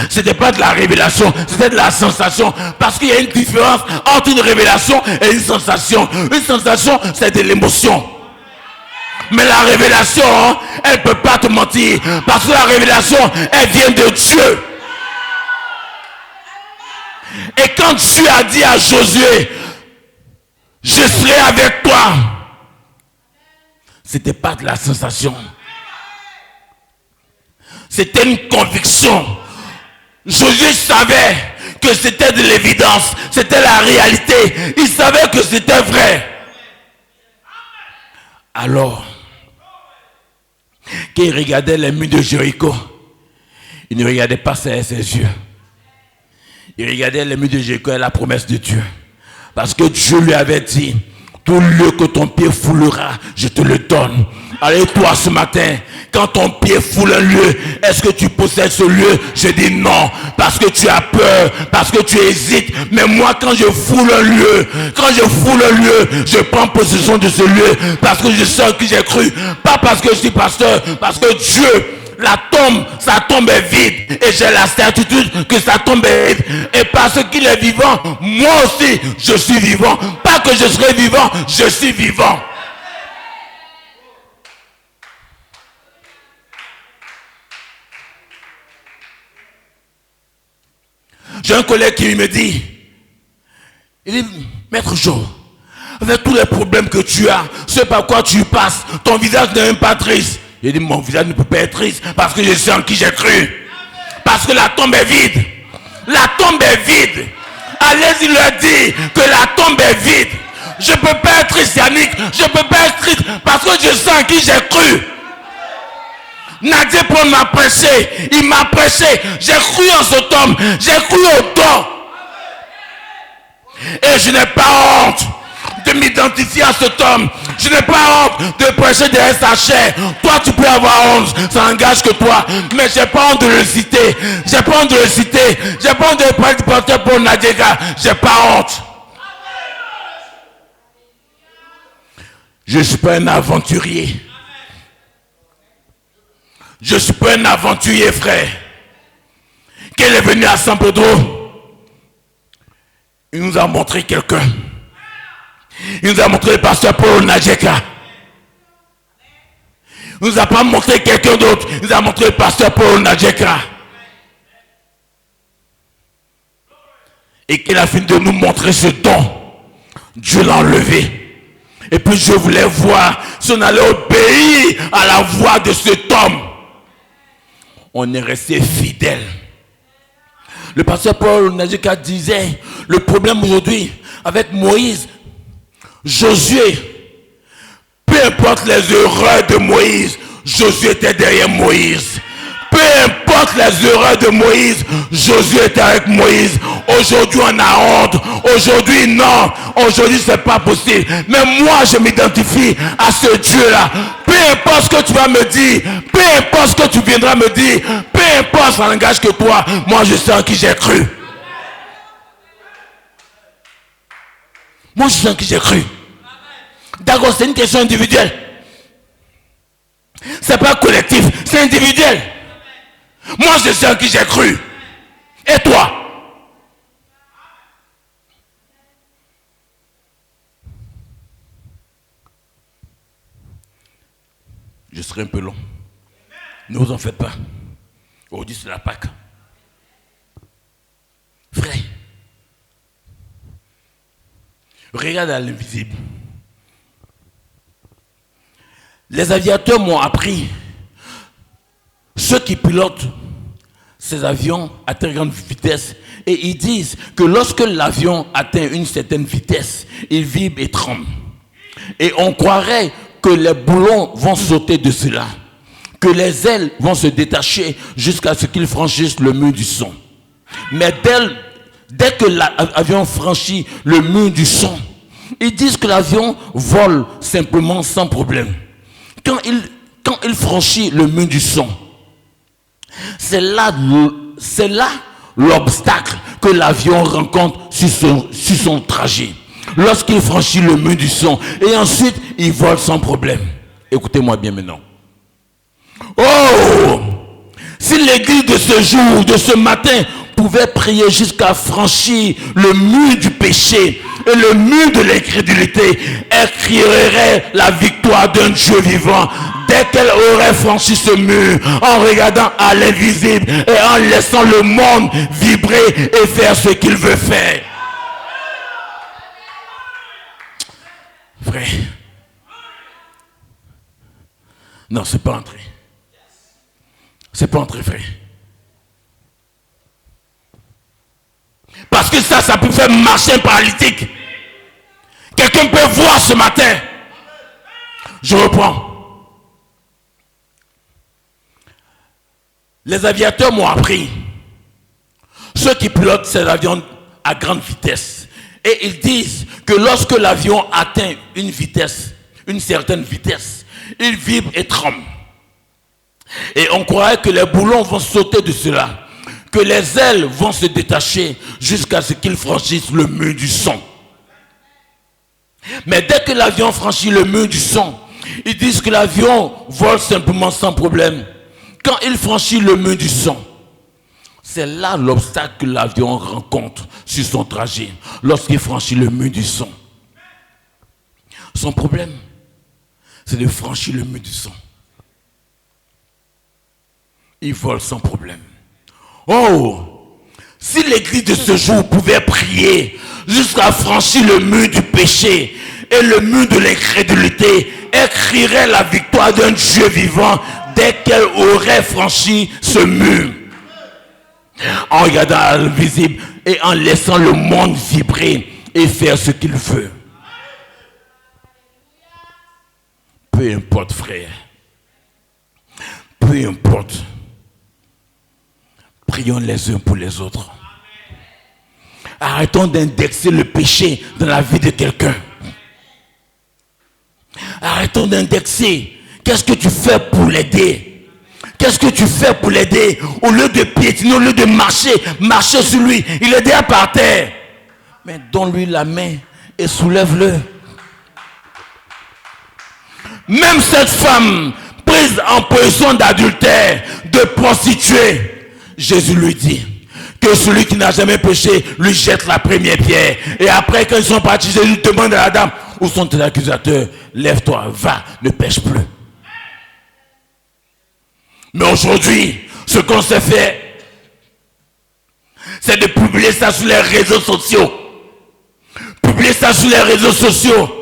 C'était pas de la révélation, c'était de la sensation. Parce qu'il y a une différence entre une révélation et une sensation. Une sensation, c'est de l'émotion. Mais la révélation, elle ne peut pas te mentir. Parce que la révélation, elle vient de Dieu. Et quand Dieu a dit à Josué, je serai avec toi, c'était pas de la sensation. C'était une conviction. Josué savait que c'était de l'évidence, c'était la réalité. Il savait que c'était vrai. Alors, quand il regardait les murs de Jéricho, il ne regardait pas ça avec ses yeux. Il regardait les murs de Jéricho et la promesse de Dieu. Parce que Dieu lui avait dit, tout lieu que ton pied foulera, je te le donne. Allez, toi ce matin, quand ton pied foule un lieu, est-ce que tu possèdes ce lieu? Je dis non, parce que tu as peur, parce que tu hésites. Mais moi, quand je foule un lieu, je prends possession de ce lieu, parce que je sais que j'ai cru. Pas parce que je suis pasteur, parce que Dieu, sa tombe est vide. Et j'ai la certitude que sa tombe est vide. Et parce qu'il est vivant, moi aussi, je suis vivant. Pas que je serai vivant, je suis vivant. J'ai un collègue qui me dit, il dit, Maître Jo, avec tous les problèmes que tu as, ce par quoi tu passes, ton visage n'est même pas triste. Il dit, mon visage ne peut pas être triste parce que je sais en qui j'ai cru. Parce que la tombe est vide. La tombe est vide. Allez-y leur dire que la tombe est vide. Je ne peux pas être triste, Yannick. Je ne peux pas être triste parce que je sais en qui j'ai cru. Nadia Paul m'a prêché. Il m'a prêché. J'ai cru en cet homme. J'ai cru au don. Et je n'ai pas honte de m'identifier à cet homme. Je n'ai pas honte de prêcher derrière sa chair. Toi, tu peux avoir honte. Ça n'engage que toi. Mais j'ai pas honte de le citer. J'ai pas honte de le citer. J'ai pas honte de parler du pasteur Paul Nadjeka. J'ai pas honte. Je ne suis pas un aventurier. Je ne suis pas un aventurier, frère. Quand il est venu à San Pedro, il nous a montré quelqu'un. Il nous a montré le pasteur Paul Nadjeka. Il nous a pas montré quelqu'un d'autre. Il nous a montré le pasteur Paul Nadjeka. Et qu'il a fini de nous montrer ce don. Dieu l'a enlevé. Et puis je voulais voir si on allait obéir à la voix de cet homme. On est resté fidèle. Le pasteur Paul Nadjeka disait, le problème aujourd'hui, avec Moïse, Josué, peu importe les erreurs de Moïse, Josué était derrière Moïse. Peu importe les erreurs de Moïse, Josué était avec Moïse. Aujourd'hui, on a honte. Aujourd'hui, non. Aujourd'hui, c'est pas possible. Mais moi, je m'identifie à ce Dieu-là. Peu importe ce que tu vas me dire, peu importe ce que tu viendras me dire, peu importe ça n'engage que toi, moi, je sais en qui j'ai cru. Moi, je sais en qui j'ai cru. D'accord, c'est une question individuelle. C'est pas collectif, c'est individuel. Moi, je sais en qui j'ai cru. Et toi? Je serai un peu long. Ne vous en faites pas. Aujourd'hui, c'est la Pâque. Frère, regarde à l'invisible. Les aviateurs m'ont appris, ceux qui pilotent ces avions à très grande vitesse, et ils disent que lorsque l'avion atteint une certaine vitesse, il vibre et tremble. Et on croirait que les boulons vont sauter de cela, que les ailes vont se détacher jusqu'à ce qu'ils franchissent le mur du son. Mais dès que l'avion franchit le mur du son, ils disent que l'avion vole simplement sans problème. Quand il franchit le mur du son, c'est là l'obstacle que l'avion rencontre sur son trajet. Lorsqu'il franchit le mur du son, et ensuite il vole sans problème. Écoutez-moi bien maintenant. Oh! Si l'église de ce jour, de ce matin, pouvait prier jusqu'à franchir le mur du péché et le mur de l'incrédulité, elle crierait la victoire d'un Dieu vivant dès qu'elle aurait franchi ce mur, en regardant à l'invisible et en laissant le monde vibrer et faire ce qu'il veut faire. Frère, non, c'est pas entré. C'est pas entré, frère. Parce que ça peut faire marcher un paralytique. Quelqu'un peut voir ce matin. Je reprends. Les aviateurs m'ont appris, ceux qui pilotent ces avions à grande vitesse, et ils disent que lorsque l'avion atteint une certaine vitesse, il vibre et tremble. Et on croirait que les boulons vont sauter de cela, que les ailes vont se détacher jusqu'à ce qu'ils franchissent le mur du son. Mais dès que l'avion franchit le mur du son, ils disent que l'avion vole simplement sans problème. Quand il franchit le mur du son, c'est là l'obstacle que l'avion rencontre sur son trajet. Lorsqu'il franchit le mur du son, son problème, c'est de franchir le mur du son. Il vole sans problème. Oh, si l'église de ce jour pouvait prier jusqu'à franchir le mur du péché et le mur de l'incrédulité, elle crierait la victoire d'un Dieu vivant dès qu'elle aurait franchi ce mur. En regardant à l'invisible et en laissant le monde vibrer et faire ce qu'il veut. Peu importe, frère. Peu importe. Prions les uns pour les autres. Arrêtons d'indexer le péché dans la vie de quelqu'un. Arrêtons d'indexer. Qu'est-ce que tu fais pour l'aider? Qu'est-ce que tu fais pour l'aider? Au lieu de piétiner, au lieu de marcher sur lui, il est déjà par terre. Mais donne-lui la main et soulève-le. Même cette femme prise en position d'adultère, de prostituée, Jésus lui dit que celui qui n'a jamais péché lui jette la première pierre. Et après, quand ils sont partis, Jésus demande à la dame, où sont tes accusateurs? Lève-toi, va, ne pêche plus. Mais aujourd'hui, ce qu'on s'est fait, c'est de publier ça sur les réseaux sociaux. Publier ça sur les réseaux sociaux.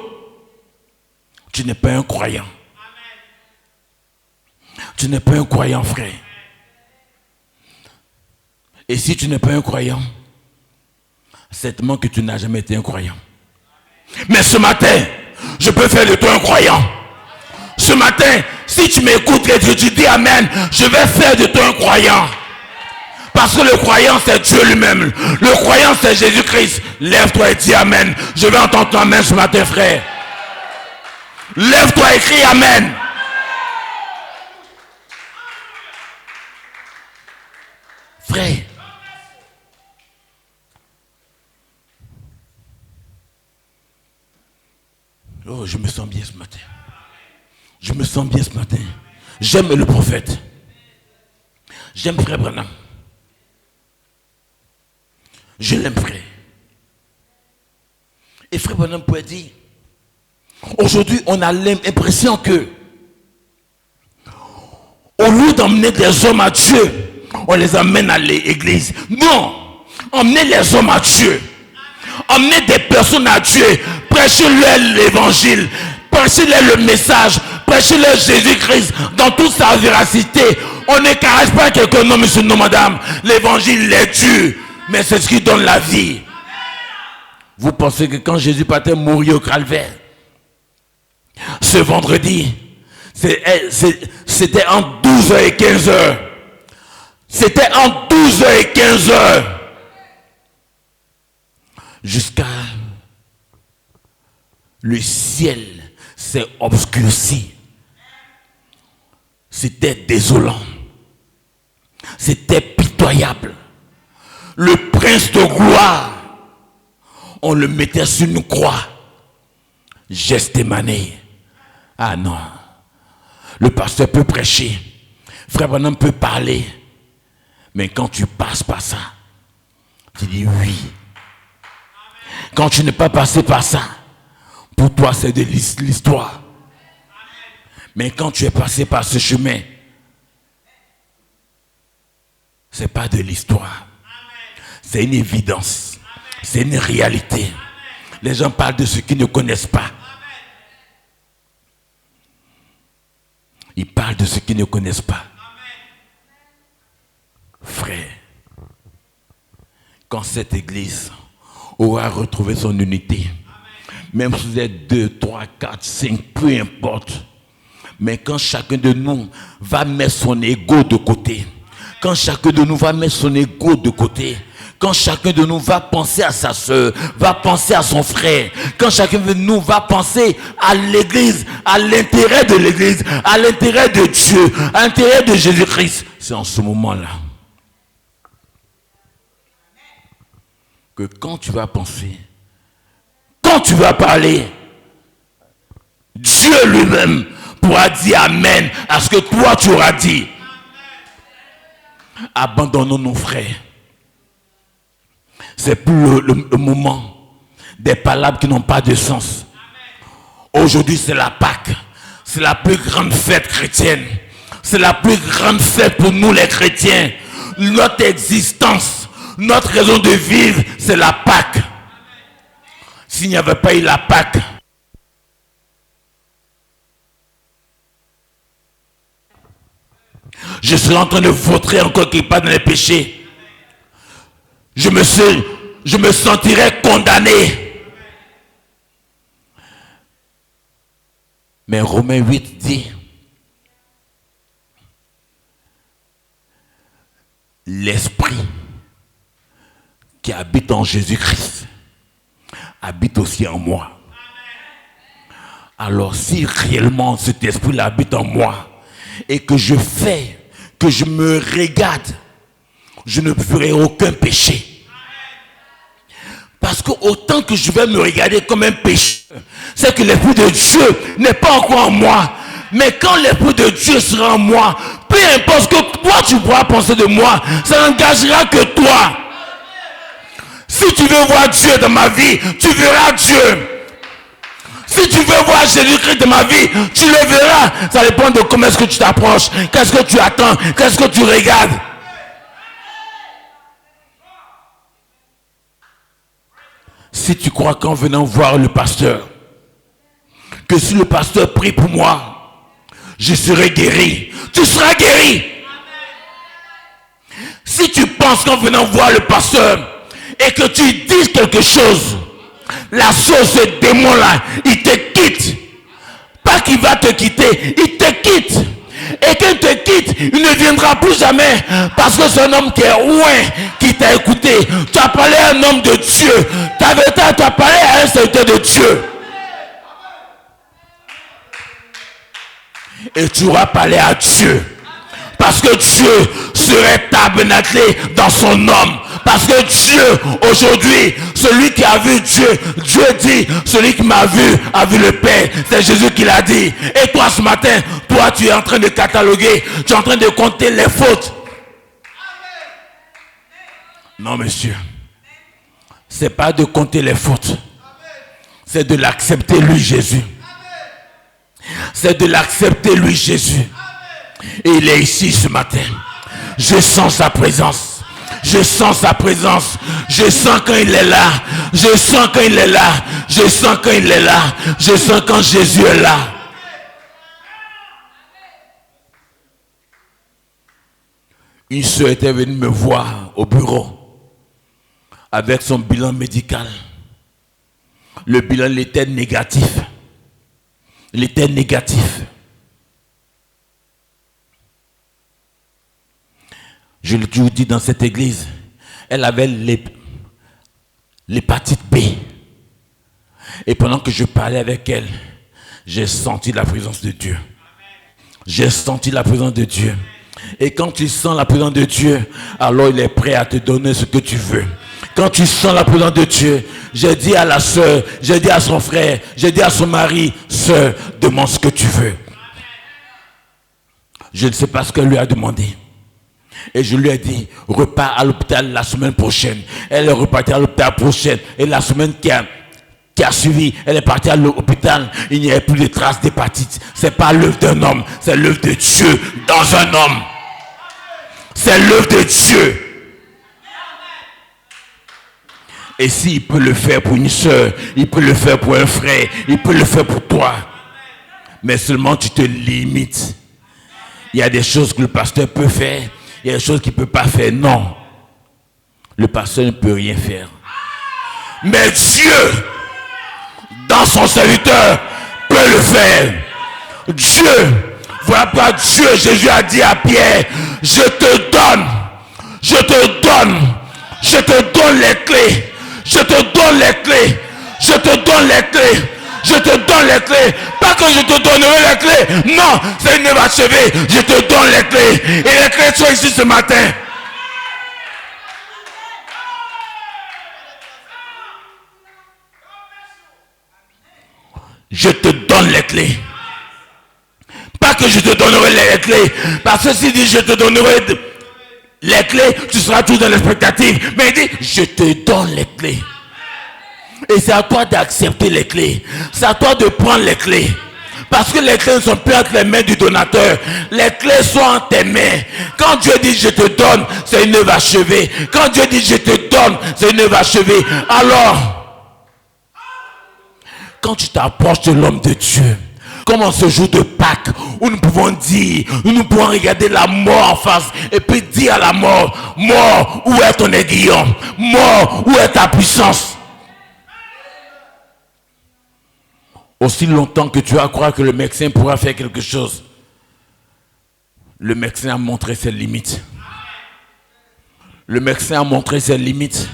Tu n'es pas un croyant. Tu n'es pas un croyant, frère. Et si tu n'es pas un croyant, certainement que tu n'as jamais été un croyant. Mais ce matin, je peux faire de toi un croyant. Ce matin, si tu m'écoutes et que tu dis Amen, je vais faire de toi un croyant. Parce que le croyant, c'est Dieu lui-même. Le croyant, c'est Jésus-Christ. Lève-toi et dis Amen. Je vais entendre ton Amen ce matin, frère. Lève-toi et crie Amen. Frère. Oh, je me sens bien ce matin. Je me sens bien ce matin. J'aime le prophète. J'aime frère Branham. Je l'aime, frère. Et frère Branham pourrait dire, aujourd'hui, on a l'impression que, au lieu d'emmener des hommes à Dieu, on les amène à l'église. Non, emmenez les hommes à Dieu. Emmenez des personnes à Dieu. Prêchez-leur l'évangile. Prêchez-leur le message. Prêchez-leur Jésus-Christ dans toute sa véracité. On ne caresse pas quelqu'un, non monsieur, non madame. L'évangile est dur, mais c'est ce qui donne la vie. Vous pensez que quand Jésus partait mourir au calvaire, ce vendredi, c'était en 12h et 15h. C'était en 12h et 15h. Jusqu'à le ciel s'est obscurci. C'était désolant. C'était pitoyable. Le prince de gloire, on le mettait sur une croix. Gethsémane. Ah non. Le pasteur peut prêcher. Frère Branham peut parler. Mais quand tu passes par ça, tu dis oui. Quand tu n'es pas passé par ça, pour toi c'est de l'histoire. Mais quand tu es passé par ce chemin, c'est pas de l'histoire. C'est une évidence. C'est une réalité. Les gens parlent de ce qu'ils ne connaissent pas. Ils parlent de ce qu'ils ne connaissent pas. Frère, quand cette église aura retrouvé son unité, même si vous êtes 2, 3, 4, 5, peu importe, mais quand chacun de nous va mettre son ego de côté, quand chacun de nous va mettre son ego de côté, quand chacun de nous va penser à sa soeur, va penser à son frère, quand chacun de nous va penser à l'église, à l'intérêt de l'église, à l'intérêt de Dieu, à l'intérêt de Jésus-Christ, c'est en ce moment-là que quand tu vas penser, quand tu vas parler, Dieu lui-même pourra dire Amen à ce que toi tu auras dit. Abandonnons nos frères. C'est plus le moment des palabres qui n'ont pas de sens. Aujourd'hui c'est la Pâque. C'est la plus grande fête chrétienne. C'est la plus grande fête pour nous les chrétiens. Notre existence, notre raison de vivre, c'est la Pâque. S'il n'y avait pas eu la Pâque, je serais en train de vautrer encore quelque part dans les péchés. Je me sentirais condamné. Mais Romains 8 dit, l'esprit qui habite en Jésus-Christ habite aussi en moi. Alors si réellement cet esprit habite en moi et que je fais, que je me regarde, je ne ferai aucun péché. Parce que autant que je vais me regarder comme un pécheur, c'est que l'esprit de Dieu n'est pas encore en moi. Mais quand l'esprit de Dieu sera en moi, peu importe ce que toi tu pourras penser de moi, ça n'engagera que toi. Si tu veux voir Dieu dans ma vie, tu verras Dieu. Si tu veux voir Jésus-Christ dans ma vie, tu le verras. Ça dépend de comment est-ce que tu t'approches, qu'est-ce que tu attends, qu'est-ce que tu regardes. Si tu crois qu'en venant voir le pasteur, que si le pasteur prie pour moi, je serai guéri, tu seras guéri. Si tu penses qu'en venant voir le pasteur et que tu dises quelque chose, la source, ce démon-là, il te quitte. Pas qu'il va te quitter, il te quitte. Et quand il te quitte, il ne viendra plus jamais. Parce que c'est un homme qui est loin, qui t'a écouté. Tu as parlé à un homme de Dieu. Tu as parlé à un serviteur de Dieu. Et tu auras parlé à Dieu. Parce que Dieu serait tabernaclé dans son homme. Parce que Dieu, aujourd'hui, celui qui a vu Dieu, Dieu dit, celui qui m'a vu, a vu le Père. C'est Jésus qui l'a dit. Et toi, ce matin, toi, tu es en train de cataloguer, tu es en train de compter les fautes. Non, monsieur. C'est pas de compter les fautes. C'est de l'accepter, lui, Jésus. C'est de l'accepter, lui, Jésus. Et il est ici ce matin. Je sens sa présence. Je sens sa présence. Je sens quand il est là. Je sens quand il est là. Je sens quand il est là. Je sens quand Jésus est là. Une soeur était venue me voir au bureau avec son bilan médical. Le bilan il était négatif. Il était négatif. Je le dis dans cette église, elle avait l'hépatite B. Et pendant que je parlais avec elle, j'ai senti la présence de Dieu. J'ai senti la présence de Dieu. Et quand tu sens la présence de Dieu, alors il est prêt à te donner ce que tu veux. Quand tu sens la présence de Dieu, j'ai dit à la soeur, j'ai dit à son frère, j'ai dit à son mari, sœur, demande ce que tu veux. Je ne sais pas ce qu'elle lui a demandé. Et je lui ai dit, repars à l'hôpital la semaine prochaine. Elle est repartie à l'hôpital prochaine. Et la semaine qui a suivi, elle est partie à l'hôpital. Il n'y avait plus de traces d'hépatite. Ce n'est pas l'œuvre d'un homme, c'est l'œuvre de Dieu dans un homme. C'est l'œuvre de Dieu. Et s'il peut le faire pour une soeur, il peut le faire pour un frère, il peut le faire pour toi. Mais seulement tu te limites. Il y a des choses que le pasteur peut faire. Il y a des choses qu'il ne peut pas faire. Non. Le pasteur ne peut rien faire. Mais Dieu, dans son serviteur, peut le faire. Dieu, voilà pourquoi Dieu, Jésus a dit à Pierre, je te donne les clés. Je te donne les clés. Je te donne les clés. Je te donne les clés. Pas que je te donnerai les clés. Non, c'est une œuvre achevée. Je te donne les clés. Et les clés sont ici ce matin. Je te donne les clés. Pas que je te donnerai les clés. Parce que s'il dit je te donnerai les clés, tu seras toujours dans l'expectative. Mais il dit je te donne les clés. Et c'est à toi d'accepter les clés. C'est à toi de prendre les clés. Parce que les clés ne sont plus entre les mains du donateur. Les clés sont entre tes mains. Quand Dieu dit je te donne, c'est une œuvre achevée. Quand Dieu dit je te donne, c'est une œuvre achevée. Alors, quand tu t'approches de l'homme de Dieu, comme en ce jour de Pâques, où nous pouvons dire, où nous pouvons regarder la mort en face et puis dire à la mort, mort, où est ton aiguillon? Mort, où est ta puissance? Aussi longtemps que tu vas croire que le médecin pourra faire quelque chose, le médecin a montré ses limites. Le médecin a montré ses limites.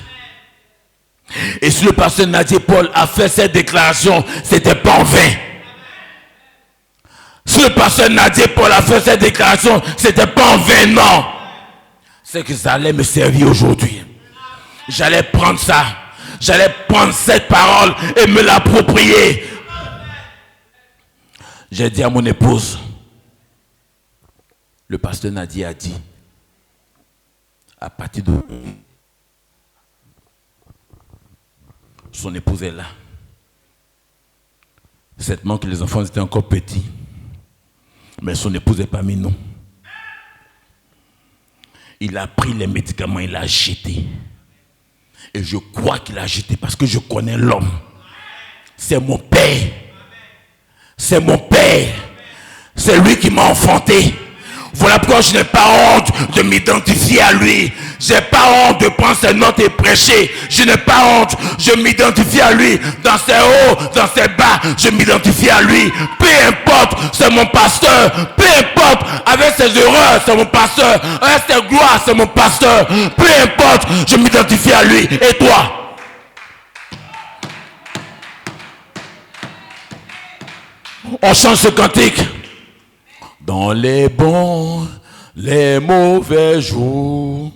Et si le pasteur Nadia Paul a fait cette déclaration, c'était pas en vain. Si le pasteur Nadia Paul a fait cette déclaration, c'était pas en vain, non. C'est que ça allait me servir aujourd'hui. J'allais prendre ça. J'allais prendre cette parole et me l'approprier. J'ai dit à mon épouse, le pasteur Nadia a dit, à partir de... Son épouse est là. Certainement que les enfants étaient encore petits. Mais son épouse est parmi nous. Il a pris les médicaments, il a jeté. Et je crois qu'il a jeté parce que je connais l'homme. C'est mon père. C'est mon père. C'est lui qui m'a enfanté. Voilà pourquoi je n'ai pas honte de m'identifier à lui. Je n'ai pas honte de prendre ses notes et prêcher. Je n'ai pas honte. Je m'identifie à lui. Dans ses hauts, dans ses bas, je m'identifie à lui. Peu importe, c'est mon pasteur. Peu importe, avec ses erreurs, c'est mon pasteur. Avec ses gloires, c'est mon pasteur. Peu importe, je m'identifie à lui. Et toi? On change ce cantique. Dans les bons, les mauvais jours,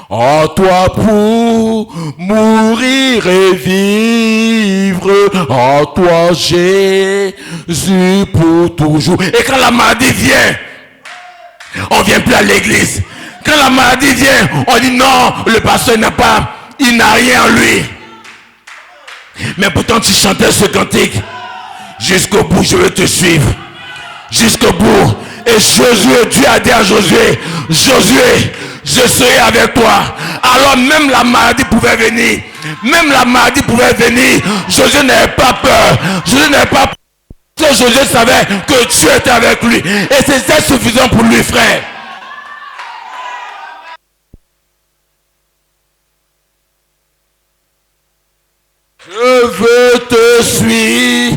en toi pour mourir et vivre, en toi Jésus pour toujours. Et quand la maladie vient, on vient plus à l'église. Quand la maladie vient, on dit non, le pasteur il n'a rien en lui. Mais pourtant tu chantais ce cantique. Jusqu'au bout, je vais te suivre. Jusqu'au bout. Et Josué, Dieu a dit à Josué, Josué, je serai avec toi. Alors même la maladie pouvait venir. Même la maladie pouvait venir. Josué n'avait pas peur. Josué n'avait pas peur. Josué savait que Dieu était avec lui. Et c'était suffisant pour lui, frère. Je veux te suivre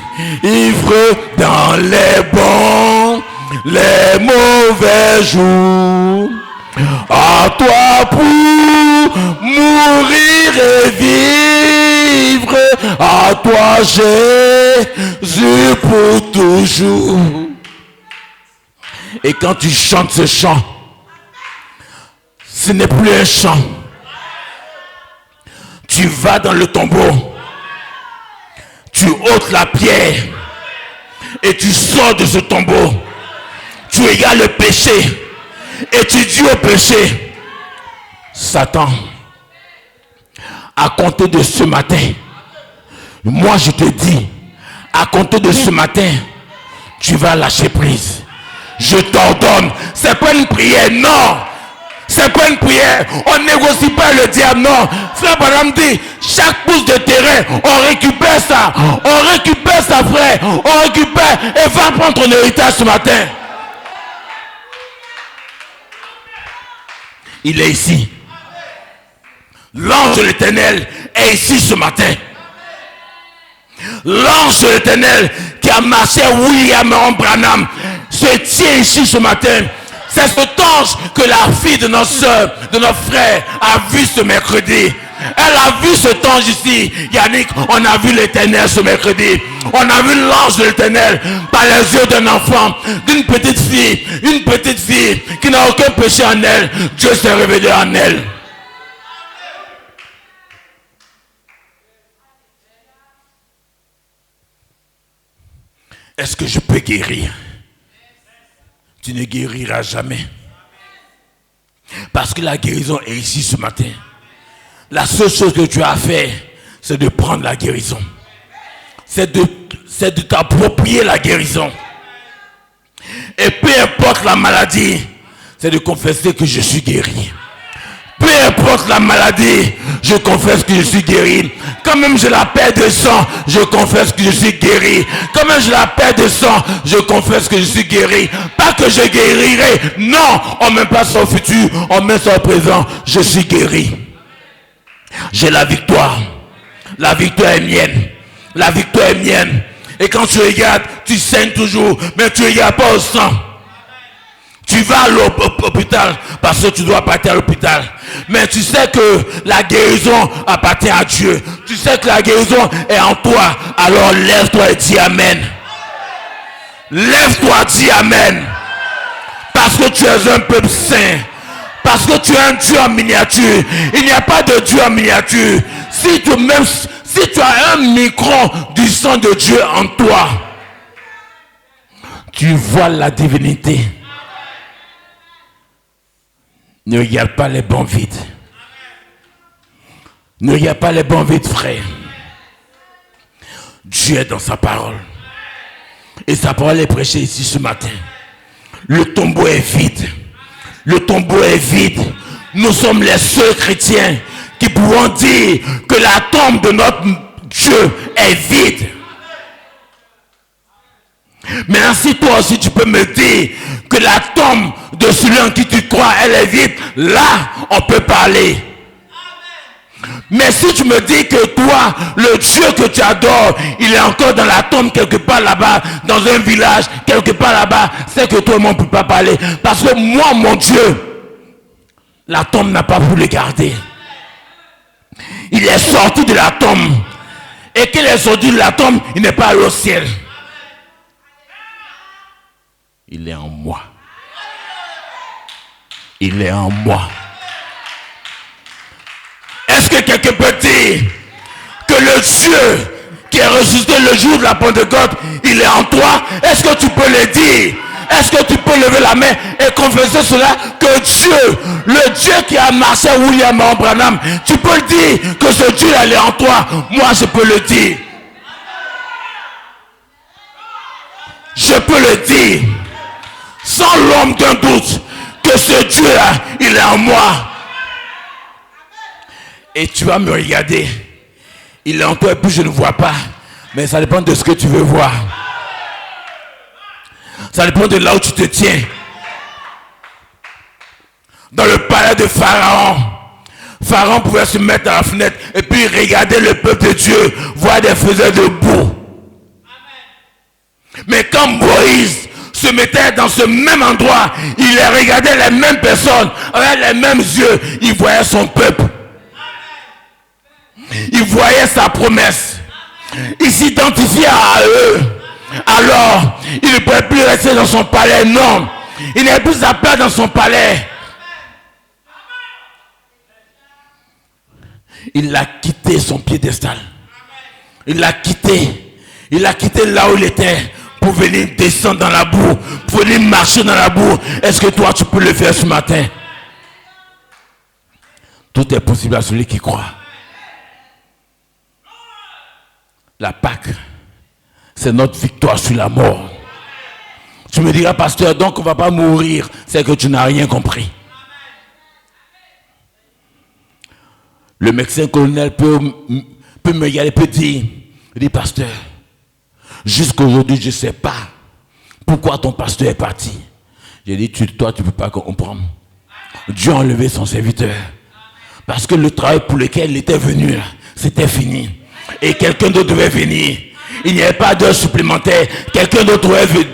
dans les bons, les mauvais jours. À toi pour mourir et vivre. À toi Jésus pour toujours. Et quand tu chantes ce chant, ce n'est plus un chant. Tu vas dans le tombeau. Tu ôtes la pierre et tu sors de ce tombeau. Tu égales le péché et tu dis au péché, Satan, à compter de ce matin, moi je te dis, à compter de ce matin, tu vas lâcher prise. Je t'ordonne. C'est pas une prière, non. C'est pas une prière. On négocie pas le diable, non. Frère Branham dit, chaque pouce de terrain, on récupère ça. On récupère ça, frère. On récupère et va prendre ton héritage ce matin. Il est ici. L'ange de l'Éternel est ici ce matin. L'ange de l'Éternel qui a marché William Branham se tient ici ce matin. C'est cet ange que la fille de notre soeur, de notre frère a vu ce mercredi. Elle a vu cet ange ici. Yannick, on a vu l'Éternel ce mercredi. On a vu l'ange de l'Éternel par les yeux d'un enfant, d'une petite fille. Une petite fille qui n'a aucun péché en elle. Dieu s'est révélé en elle. Est-ce que je peux guérir? Tu ne guériras jamais. Parce que la guérison est ici ce matin. La seule chose que tu as à faire, c'est de prendre la guérison. C'est de t'approprier la guérison. Et peu importe la maladie, c'est de confesser que je suis guéri. Peu importe la maladie, je confesse que je suis guéri. Quand même je la perds de sang, je confesse que je suis guéri. Quand même je la perds de sang, je confesse que je suis guéri. Pas que je guérirai. Non, on ne met pas sur le futur, on met sur le présent. Je suis guéri. J'ai la victoire. La victoire est mienne. La victoire est mienne. Et quand tu regardes, tu saignes toujours, mais tu ne regardes pas au sang. Tu vas à l'hôpital parce que tu dois partir à l'hôpital. Mais tu sais que la guérison appartient à Dieu. Tu sais que la guérison est en toi. Alors lève-toi et dis Amen. Lève-toi, dis Amen. Parce que tu es un peuple saint. Parce que tu es un Dieu en miniature. Il n'y a pas de Dieu en miniature. Si tu as un micron du sang de Dieu en toi, tu vois la divinité. Ne regarde pas les bancs vides. Ne regarde pas les bancs vides, frère. Dieu est dans sa parole. Et sa parole est prêchée ici ce matin. Le tombeau est vide. Le tombeau est vide. Nous sommes les seuls chrétiens qui pouvons dire que la tombe de notre Dieu est vide. Maintenant, si toi aussi tu peux me dire que la tombe de celui en qui tu crois, elle est vide, là, on peut parler. Mais si tu me dis que toi, le Dieu que tu adores, il est encore dans la tombe quelque part là-bas, dans un village, quelque part là-bas, c'est que toi et moi on ne peut pas parler. Parce que moi, mon Dieu, la tombe n'a pas pu le garder. Il est sorti de la tombe. Et qu'il est sorti de la tombe, il n'est pas allé au ciel. Il est en moi. Il est en moi. Est-ce que quelqu'un peut dire que le Dieu qui est ressuscité le jour de la Pentecôte, il est en toi? Est-ce que tu peux le dire? Est-ce que tu peux lever la main et confesser cela? Que Dieu, le Dieu qui a marché William Branham, tu peux le dire que ce Dieu il est en toi. Moi je peux le dire. Je peux le dire sans l'homme d'un doute que ce Dieu là, il est en moi. Et tu vas me regarder. Il est en toi et puis je ne vois pas. Mais ça dépend de ce que tu veux voir. Ça dépend de là où tu te tiens. Dans le palais de Pharaon, Pharaon pouvait se mettre à la fenêtre et puis regarder le peuple de Dieu, voir des faiseurs de boue. Mais quand Moïse se mettait dans ce même endroit, il regardait les mêmes personnes, avec les mêmes yeux, il voyait son peuple. Il voyait sa promesse. Il s'identifiait à eux. Alors, il ne pouvait plus rester dans son palais. Non. Il n'avait plus sa place dans son palais. Il a quitté son piédestal. Il l'a quitté. Il a quitté là où il était pour venir descendre dans la boue, pour venir marcher dans la boue. Est-ce que toi, tu peux le faire ce matin? Tout est possible à celui qui croit. La Pâque, c'est notre victoire sur la mort. Tu me diras, pasteur, donc on ne va pas mourir. C'est que tu n'as rien compris. Le médecin colonel peut me regarder, peut dire, pasteur, jusqu'à aujourd'hui, je ne sais pas pourquoi ton pasteur est parti. J'ai dit, toi, tu ne peux pas comprendre. Dieu a enlevé son serviteur. Parce que le travail pour lequel il était venu, c'était fini. Et quelqu'un d'autre devait venir. Il n'y avait pas d'heure supplémentaire. Quelqu'un d'autre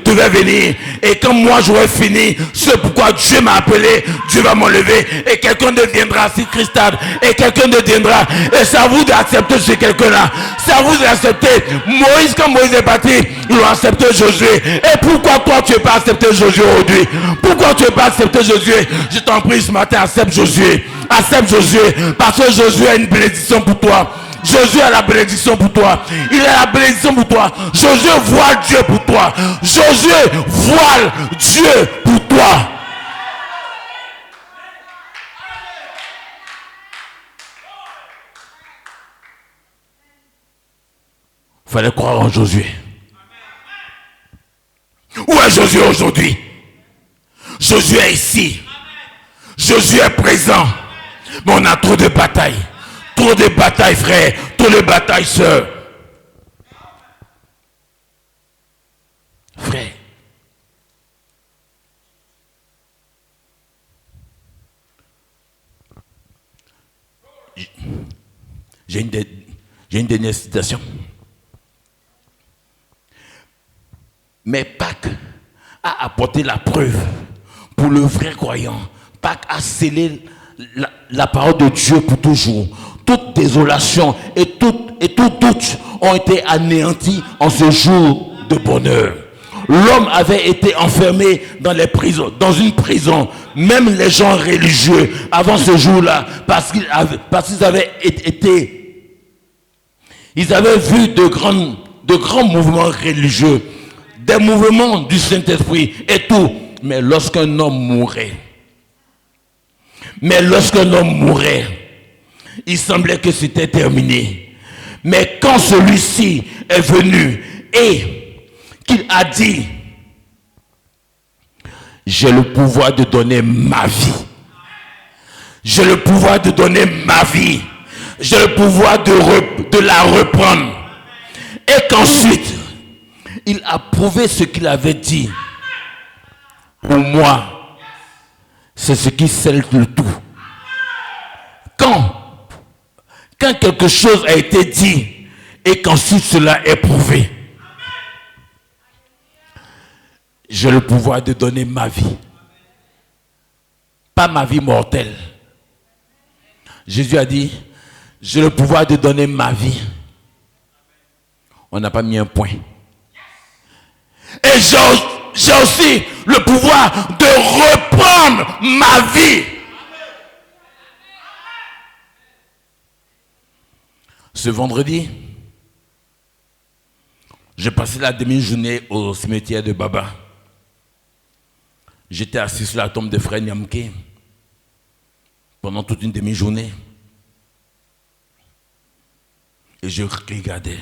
devait venir. Et quand moi j'aurais fini, c'est pourquoi Dieu m'a appelé. Dieu va m'enlever. Et quelqu'un d'autre viendra, si Christ a. Et quelqu'un d'autre viendra. Et c'est à vous d'accepter ce quelqu'un-là. C'est à vous d'accepter. Moïse, quand Moïse est parti, ils ont accepté Josué. Et pourquoi toi tu n'es pas accepté Josué aujourd'hui? Pourquoi tu n'es pas accepté Josué? Je t'en prie ce matin, accepte Josué. Accepte Josué. Parce que Josué a une bénédiction pour toi. Josué a la bénédiction pour toi. Il a la bénédiction pour toi. Josué voit Dieu pour toi. Josué voit Dieu pour toi. Il fallait croire en Josué. Où est Josué aujourd'hui? Josué est ici. Josué est présent. Mais on a trop de batailles. Trop de batailles, frères. Trop de batailles, sœurs. Frère. J'ai une dernière citation. Mais Pâques a apporté la preuve pour le vrai croyant. Pâques a scellé la parole de Dieu pour toujours. Toute désolation et tout doute ont été anéantis en ce jour de bonheur. L'homme avait été enfermé dans les prisons, dans une prison. Même les gens religieux, avant ce jour-là, parce qu'ils avaient été, ils avaient vu de grands mouvements religieux, des mouvements du Saint-Esprit et tout. Mais lorsqu'un homme mourait, il semblait que c'était terminé. Mais quand celui-ci est venu et qu'il a dit, j'ai le pouvoir de donner ma vie. J'ai le pouvoir de donner ma vie. J'ai le pouvoir de la reprendre. Et qu'ensuite, Il a prouvé ce qu'il avait dit. Pour moi, c'est ce qui scelle le tout. Quand quelque chose a été dit et qu'ensuite cela est prouvé, j'ai le pouvoir de donner ma vie. Pas ma vie mortelle. Jésus a dit, j'ai le pouvoir de donner ma vie. On n'a pas mis un point. Et j'ai aussi le pouvoir de reprendre ma vie. Ce vendredi, j'ai passé la demi-journée au cimetière de Baba. J'étais assis sur la tombe de frère Nyamke pendant toute une demi-journée. Et je regardais.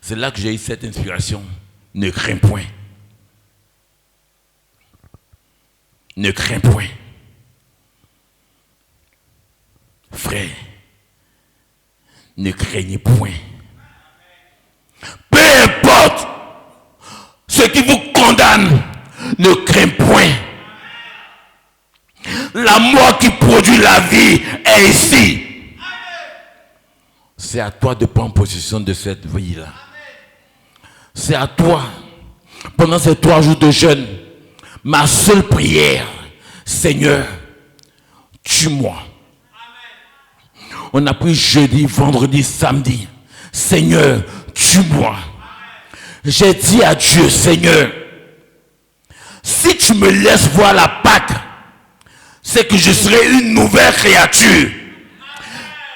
C'est là que j'ai eu cette inspiration. Ne crains point. Ne crains point. Frère, ne craignez point. Peu importe ce qui vous condamne, ne crains point. La mort qui produit la vie est ici. C'est à toi de prendre possession de cette vie-là. C'est à toi. Pendant ces 3 jours de jeûne, ma seule prière, Seigneur, tue-moi. On a pris jeudi, vendredi, samedi. Seigneur, tue-moi. J'ai dit à Dieu, Seigneur, si tu me laisses voir la Pâque, c'est que je serai une nouvelle créature.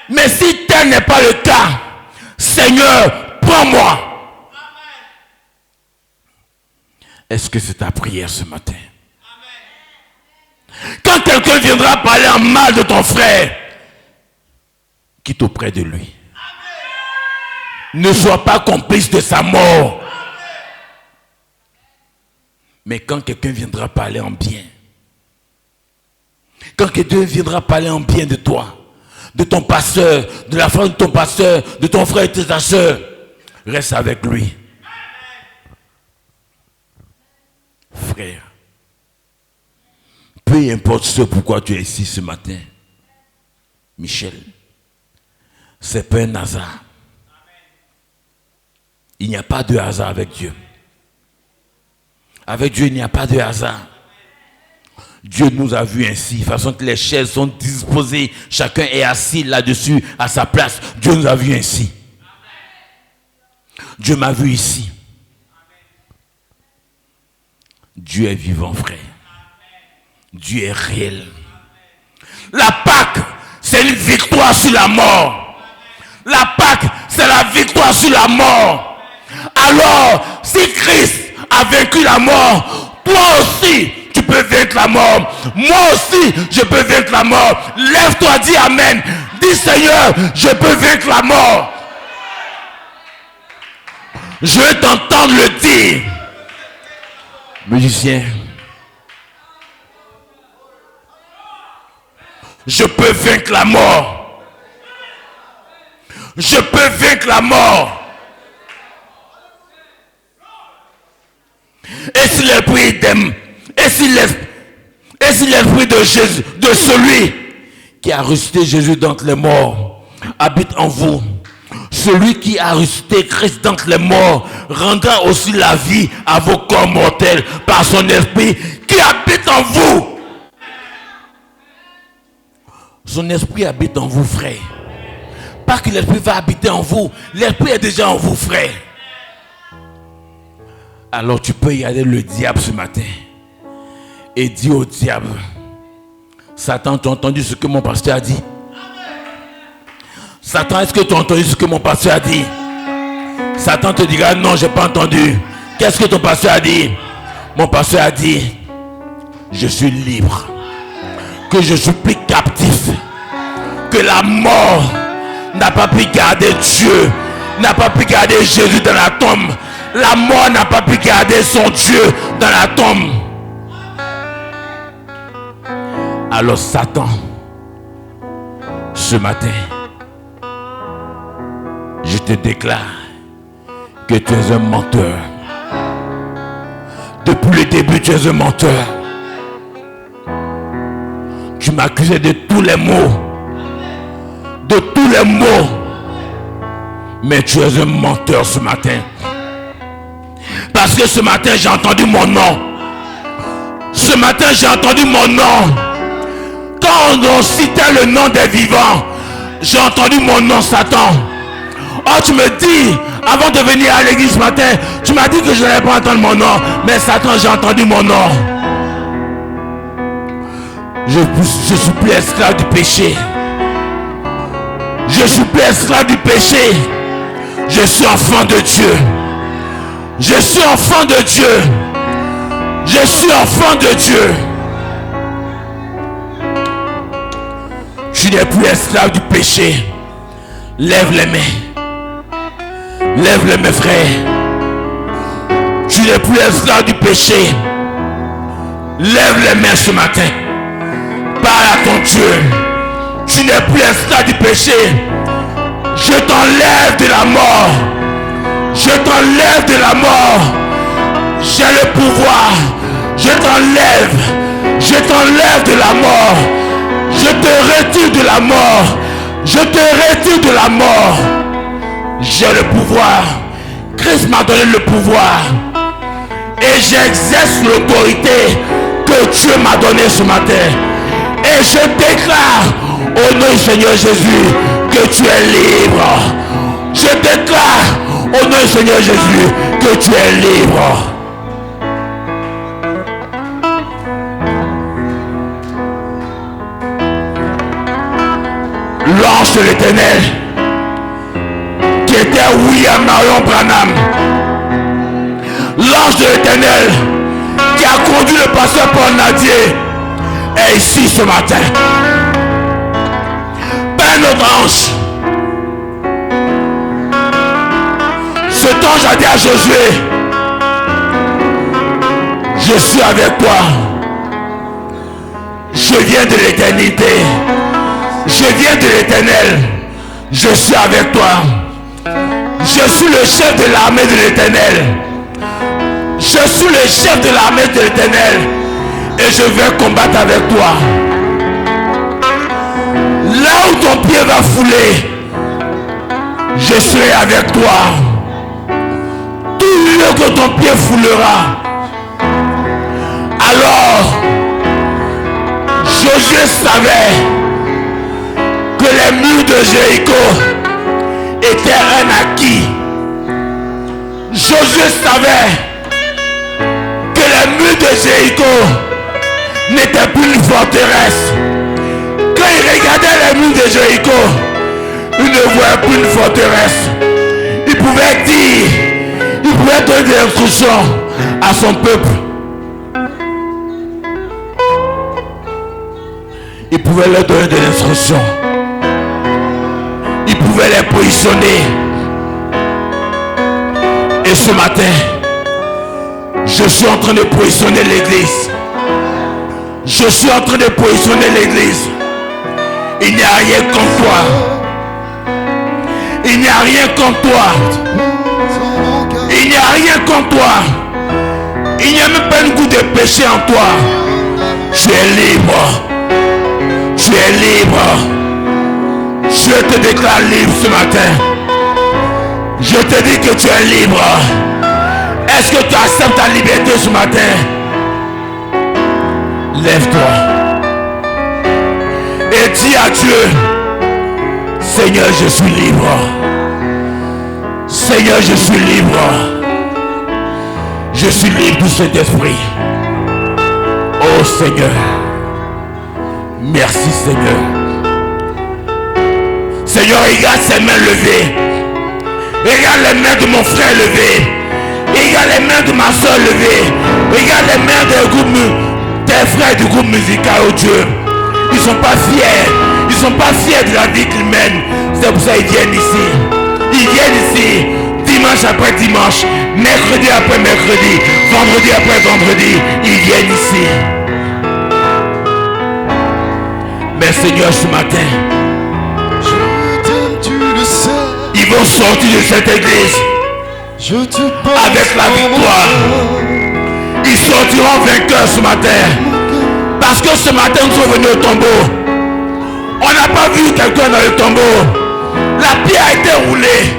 Mais si tel n'est pas le cas, Seigneur, prends-moi. Est-ce que c'est ta prière ce matin? Quand quelqu'un viendra parler en mal de ton frère, quitte auprès de lui. Ne sois pas complice de sa mort. Mais quand quelqu'un viendra parler en bien, quand quelqu'un viendra parler en bien de toi, de ton pasteur, de la femme de ton pasteur, de ton frère et de ta soeur, reste avec lui. Frère, peu importe ce pourquoi tu es ici ce matin, Michel, c'est pas un hasard. Il n'y a pas de hasard avec Dieu. Avec Dieu, il n'y a pas de hasard. Dieu nous a vus ainsi, de façon que les chaises sont disposées, chacun est assis là-dessus à sa place. Dieu nous a vus ainsi. Dieu m'a vu ici. Dieu est vivant, frère. Dieu est réel. La Pâque, c'est une victoire sur la mort. La Pâque, c'est la victoire sur la mort. Alors, si Christ a vaincu la mort, toi aussi, tu peux vaincre la mort. Moi aussi, je peux vaincre la mort. Lève-toi, dis Amen. Dis Seigneur, je peux vaincre la mort. Je veux t'entendre le dire. Musicien, je peux vaincre la mort. Je peux vaincre la mort. Et si l'esprit d'aime, et si l'esprit de Jésus, de celui qui a ressuscité Jésus d'entre les morts, habite en vous, celui qui a ressuscité Christ d'entre les morts rendra aussi la vie à vos corps mortels par son esprit qui habite en vous. Son esprit habite en vous, frère. Pas que l'esprit va habiter en vous, l'esprit est déjà en vous, frère. Alors tu peux y aller le diable ce matin et dire au diable, Satan, tu as entendu ce que mon pasteur a dit? Satan, est-ce que tu as entendu ce que mon pasteur a dit? Satan te dira, non, je n'ai pas entendu. Qu'est-ce que ton pasteur a dit? Mon pasteur a dit, je suis libre, que je suis plus captif, que la mort n'a pas pu garder Dieu, n'a pas pu garder Jésus dans la tombe. La mort n'a pas pu garder son Dieu dans la tombe. Alors Satan, ce matin, je te déclare que tu es un menteur. Depuis le début, tu es un menteur. Tu m'accusais de tous les maux. De tous les maux. Mais tu es un menteur ce matin. Parce que ce matin, j'ai entendu mon nom. Ce matin, j'ai entendu mon nom. Quand on citait le nom des vivants, j'ai entendu mon nom, Satan. Oh, tu me dis, avant de venir à l'église ce matin, tu m'as dit que je n'allais pas entendre mon nom. Mais Satan, j'ai entendu mon nom. Je suis plus esclave du péché. Je suis plus esclave du péché. Je suis enfant de Dieu. Je suis enfant de Dieu. Je suis enfant de Dieu. Tu n'es plus esclave du péché. Lève les mains. Lève les mains, frère. Tu n'es plus esclave du péché. Lève les mains ce matin. Parle à ton Dieu. Tu n'es plus esclave du péché. Je t'enlève de la mort. Je t'enlève de la mort. J'ai le pouvoir. Je t'enlève. Je t'enlève de la mort. Je te retire de la mort. Je te retire de la mort. J'ai le pouvoir. Christ m'a donné le pouvoir. Et j'exerce l'autorité que Dieu m'a donnée ce matin. Et je déclare au nom du Seigneur Jésus que tu es libre. Je déclare au nom du Seigneur Jésus que tu es libre. L'ange de l'Éternel qui était William Marion Branham, l'ange de l'Éternel qui a conduit le pasteur Paul Nadier est ici ce matin. Pas un autre ange. Cet ange a dit à Josué, je suis avec toi. Je viens de l'éternité. Je viens de l'Éternel. Je suis avec toi. Je suis le chef de l'armée de l'Éternel. Je suis le chef de l'armée de l'Éternel. Et je vais combattre avec toi. Là où ton pied va fouler, je serai avec toi. Tout lieu que ton pied foulera. Alors, Josué savait que les murs de Jéricho étaient un acquis. Josué savait que les murs de Jéricho n'étaient plus une forteresse. Quand il regardait les murs de Jéricho, il ne voyait plus une forteresse. Il pouvait dire, il pouvait donner des instructions à son peuple. Il pouvait leur donner des instructions. Il pouvait les positionner. Et ce matin, je suis en train de positionner l'église. Je suis en train de positionner l'église. Il n'y a rien contre toi. Il n'y a rien contre toi. Il n'y a rien contre toi. Il n'y a même pas un goût de péché en toi. Tu es libre. Tu es libre. Je te déclare libre ce matin. Je te dis que tu es libre. Est-ce que tu acceptes ta liberté ce matin? Lève-toi et dis à Dieu, Seigneur, je suis libre. Seigneur, je suis libre. Je suis libre de cet esprit. Oh Seigneur, merci Seigneur. Seigneur, regarde ses mains levées. Regarde les mains de mon frère levées. Regarde les mains de ma soeur levées. Regarde les mains des frères du groupe musical, oh Dieu. Ils ne sont pas fiers. Ils ne sont pas fiers de la vie qu'ils mènent. C'est pour ça qu'ils viennent ici. Ils viennent ici. Dimanche après dimanche. Mercredi après mercredi. Vendredi après vendredi. Ils viennent ici. Mais Seigneur, ce matin, ils vont sortir de cette église avec la victoire. Ils sortiront vainqueurs ce matin. Parce que ce matin, nous sommes venus au tombeau. On n'a pas vu quelqu'un dans le tombeau. La pierre a été roulée.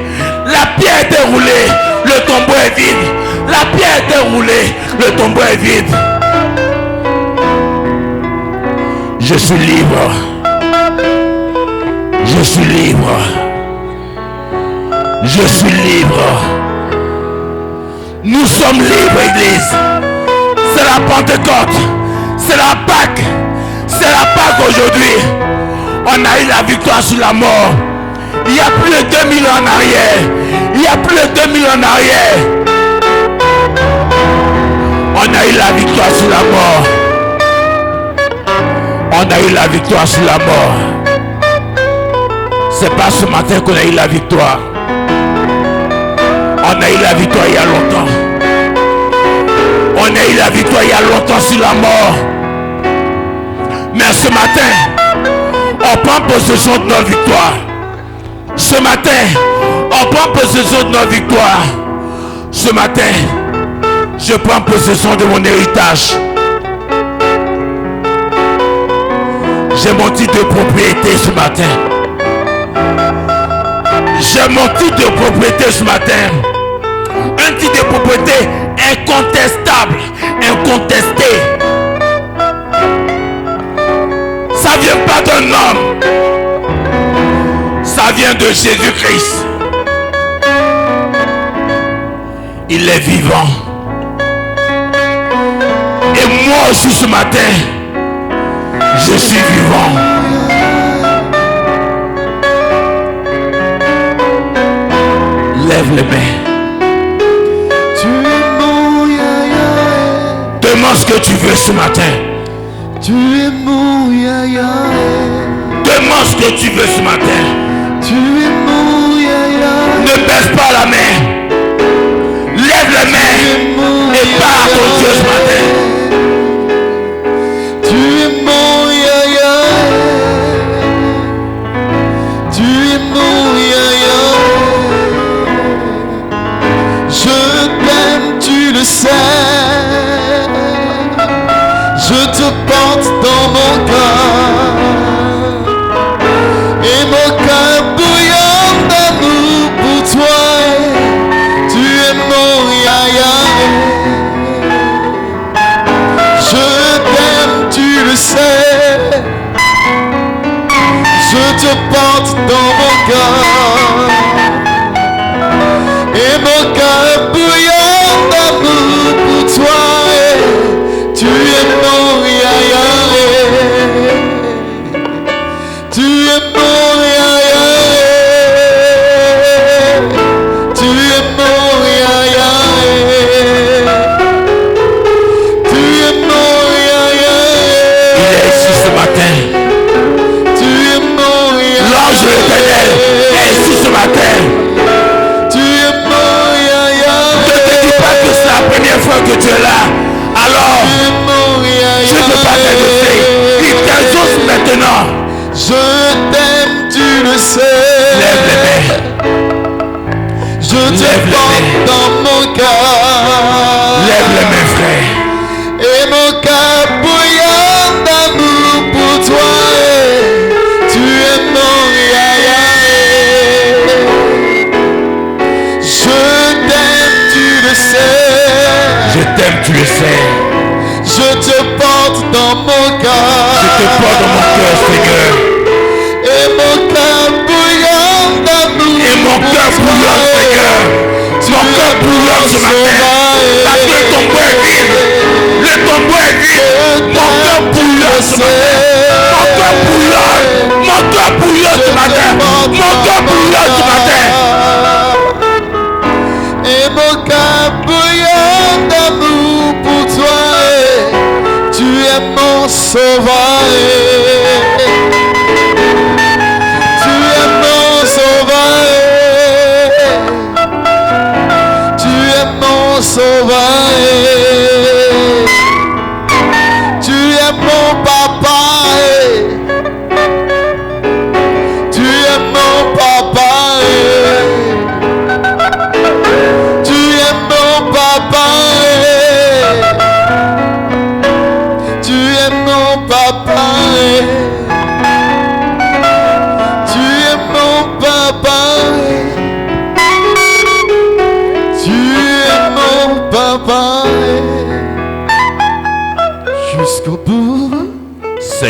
La pierre a été roulée. Le tombeau est vide. La pierre a été roulée. Le tombeau est vide. Je suis libre. Je suis libre. Je suis libre. Nous sommes libres, Église. C'est la Pentecôte. C'est la Pâque. C'est la Pâque aujourd'hui. On a eu la victoire sur la mort. Il y a plus de 2000 ans en arrière. Il y a plus de 2000 ans en arrière. On a eu la victoire sur la mort. On a eu la victoire sur la mort. C'est pas ce matin qu'on a eu la victoire. On a eu la victoire il y a longtemps. On a eu la victoire il y a longtemps sur la mort. Mais ce matin, on prend possession de notre victoire. Ce matin, on prend possession de notre victoire. Ce matin, je prends possession de mon héritage. J'ai mon titre de propriété ce matin. J'ai mon titre de propriété ce matin. Un titre de propriété incontestable, incontesté. Ça vient pas d'un homme. Ça vient de Jésus-Christ. Il est vivant. Et moi aussi ce matin, je suis vivant. Lève les mains. Demande ce que tu veux ce matin. Tu es mon yaya. Demande ce que tu veux ce matin. Tu es mon yaya. Ne baisse pas la main. Lève les mains et parle à ton Dieu ce matin. Tu es mon yaya. Tu es mon yaya. Je t'aime, tu le sais. Je te porte dans mon cœur. Et mon cœur bouillonne d'amour pour toi. Tu es mon yaya. Je t'aime, tu le sais. Je te porte dans mon cœur. Et mon cœur bouillonne d'amour pour toi. Tu es mon yaya. Tu es mon yaya. Tu es mon yaya. Tu es mon yaya. Il est ici ce matin. Tu es mon yaya. L'ange de l'Éternel est ici ce matin. Tu es mon yaya. Ne te dis pas que c'est la première fois que tu es là. Alors, je ne peux pas t'aider. Il t'exauce maintenant. Je t'aime, tu le sais. Lève les mains. Je te Lève les porte mains. dans mon cœur. Lève les mains, frère. Et mon cœur bouillonne d'amour pour toi. Tu es mon yaya. Je t'aime, tu le sais. Je t'aime, tu le sais. Je te porte dans mon cœur. Je te porte dans mon cœur, Seigneur. Et mon cœur bouillonne d'amour. Et mon cœur bouillonne, Seigneur. Mon cœur bouillonne ce matin. Parce que le tombeau est vide. Le tombeau est vide. Mon cœur bouillonne ce matin. Mon cœur bouillonne. Mon cœur bouillonne ce matin. Mon cœur bouillonne ce matin. Et mon cœur bouillonne d'amour pour toi. Tu es mon sauveur. Tu es mon sauveur. Tu es mon sauveur. Tu es mon papa. Tu es mon papa. Tu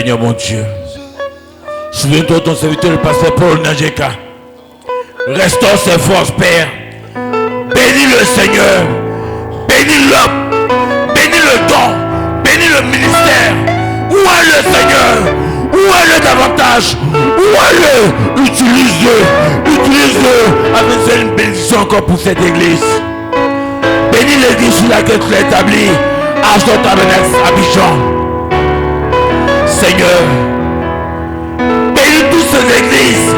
Seigneur mon Dieu. Souviens-toi de ton serviteur, le pasteur Paul Najeka. Restaure ses forces, Père. Bénis le Seigneur. Bénis l'homme. Bénis le don. Bénis le ministère. Où est le Seigneur? Où est le davantage? Où est le? Utilise-le. Utilise-le. Avec une bénédiction encore pour cette église. Bénis l'église sur laquelle tu l'as établie. Ashton Tabernacle, Abidjan. Seigneur, bénis toutes ces églises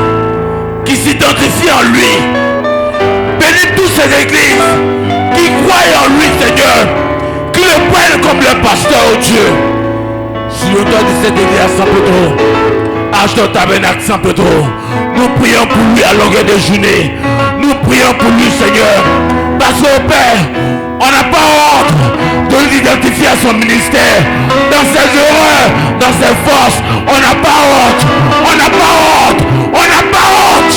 qui s'identifient en lui. Bénis toutes ces églises qui croient en lui, Seigneur, qui le prennent comme leur pasteur, oh Dieu. Sur le toit de cette église à San Pedro, Ashton Tabernacle, San Pedro, nous prions pour lui à longueur de journée. Nous prions pour lui, Seigneur, parce qu'au Père, on n'a pas honte de l'identifier à son ministère. Dans ses erreurs, dans ses forces, on n'a pas honte. On n'a pas honte. On n'a pas honte.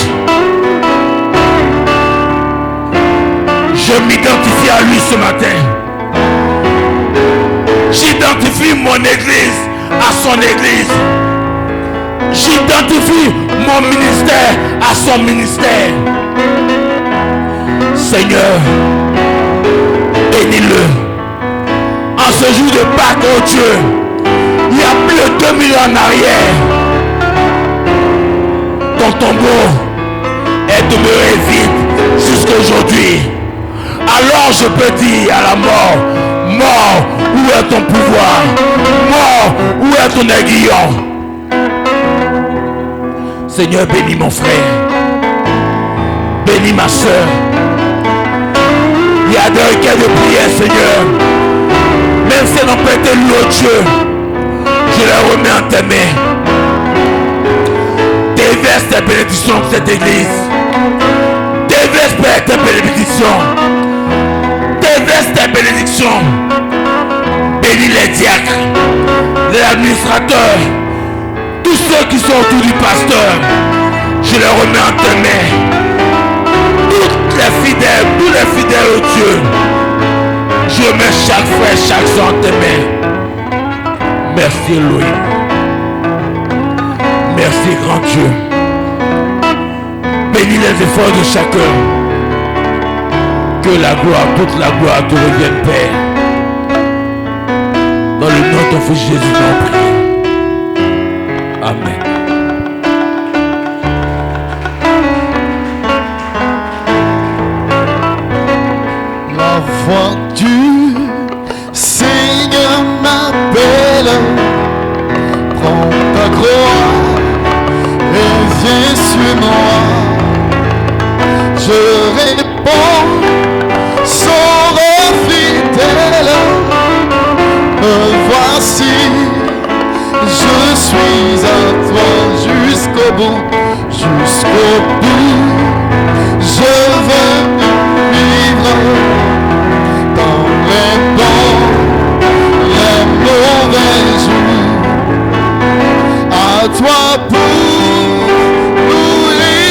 Je m'identifie à lui ce matin. J'identifie mon église à son église. J'identifie mon ministère à son ministère. Seigneur, bénis-le. En ce jour de Pâques, oh Dieu, il y a plus de 2000 ans en arrière, ton tombeau est demeuré vide jusqu'à aujourd'hui. Alors je peux dire à la mort, mort, où est ton pouvoir? Mort, où est ton aiguillon? Seigneur, bénis mon frère. Bénis ma soeur. Il y a des requêtes de prière, Seigneur. Même si elles n'ont pas été louées, oh Dieu, je les remets en tes mains. Déverse tes bénédictions sur cette église. Déverse, Père, tes bénédictions. Déverse tes bénédictions. Bénis les diacres, les administrateurs, tous ceux qui sont autour du pasteur. Je les remets en tes mains. Toutes les fidèles, tous les fidèles, oh Dieu. Je mets chaque frère, chaque soeur en tes mains. Merci Elohim. Merci grand Dieu. Bénis les efforts de chacun. Que la gloire, toute la gloire te revienne, Père. Dans le nom de ton Fils Jésus, nous prions. Amen. La voix du Seigneur m'appelle. Prends ta croix et viens sur moi. Je réponds, sors fidèle. Me voici, je suis à toi jusqu'au bout, jusqu'au bout. Je veux vivre dans les bons, les mauvais jours. À toi pour tous les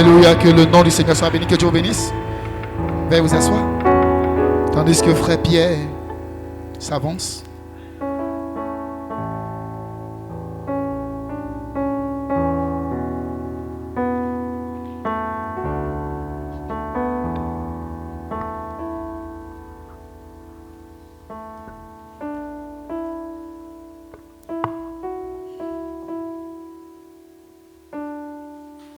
Alléluia, que le nom du Seigneur soit béni, que Dieu vous bénisse. Veuillez vous asseoir. Tandis que frère Pierre s'avance.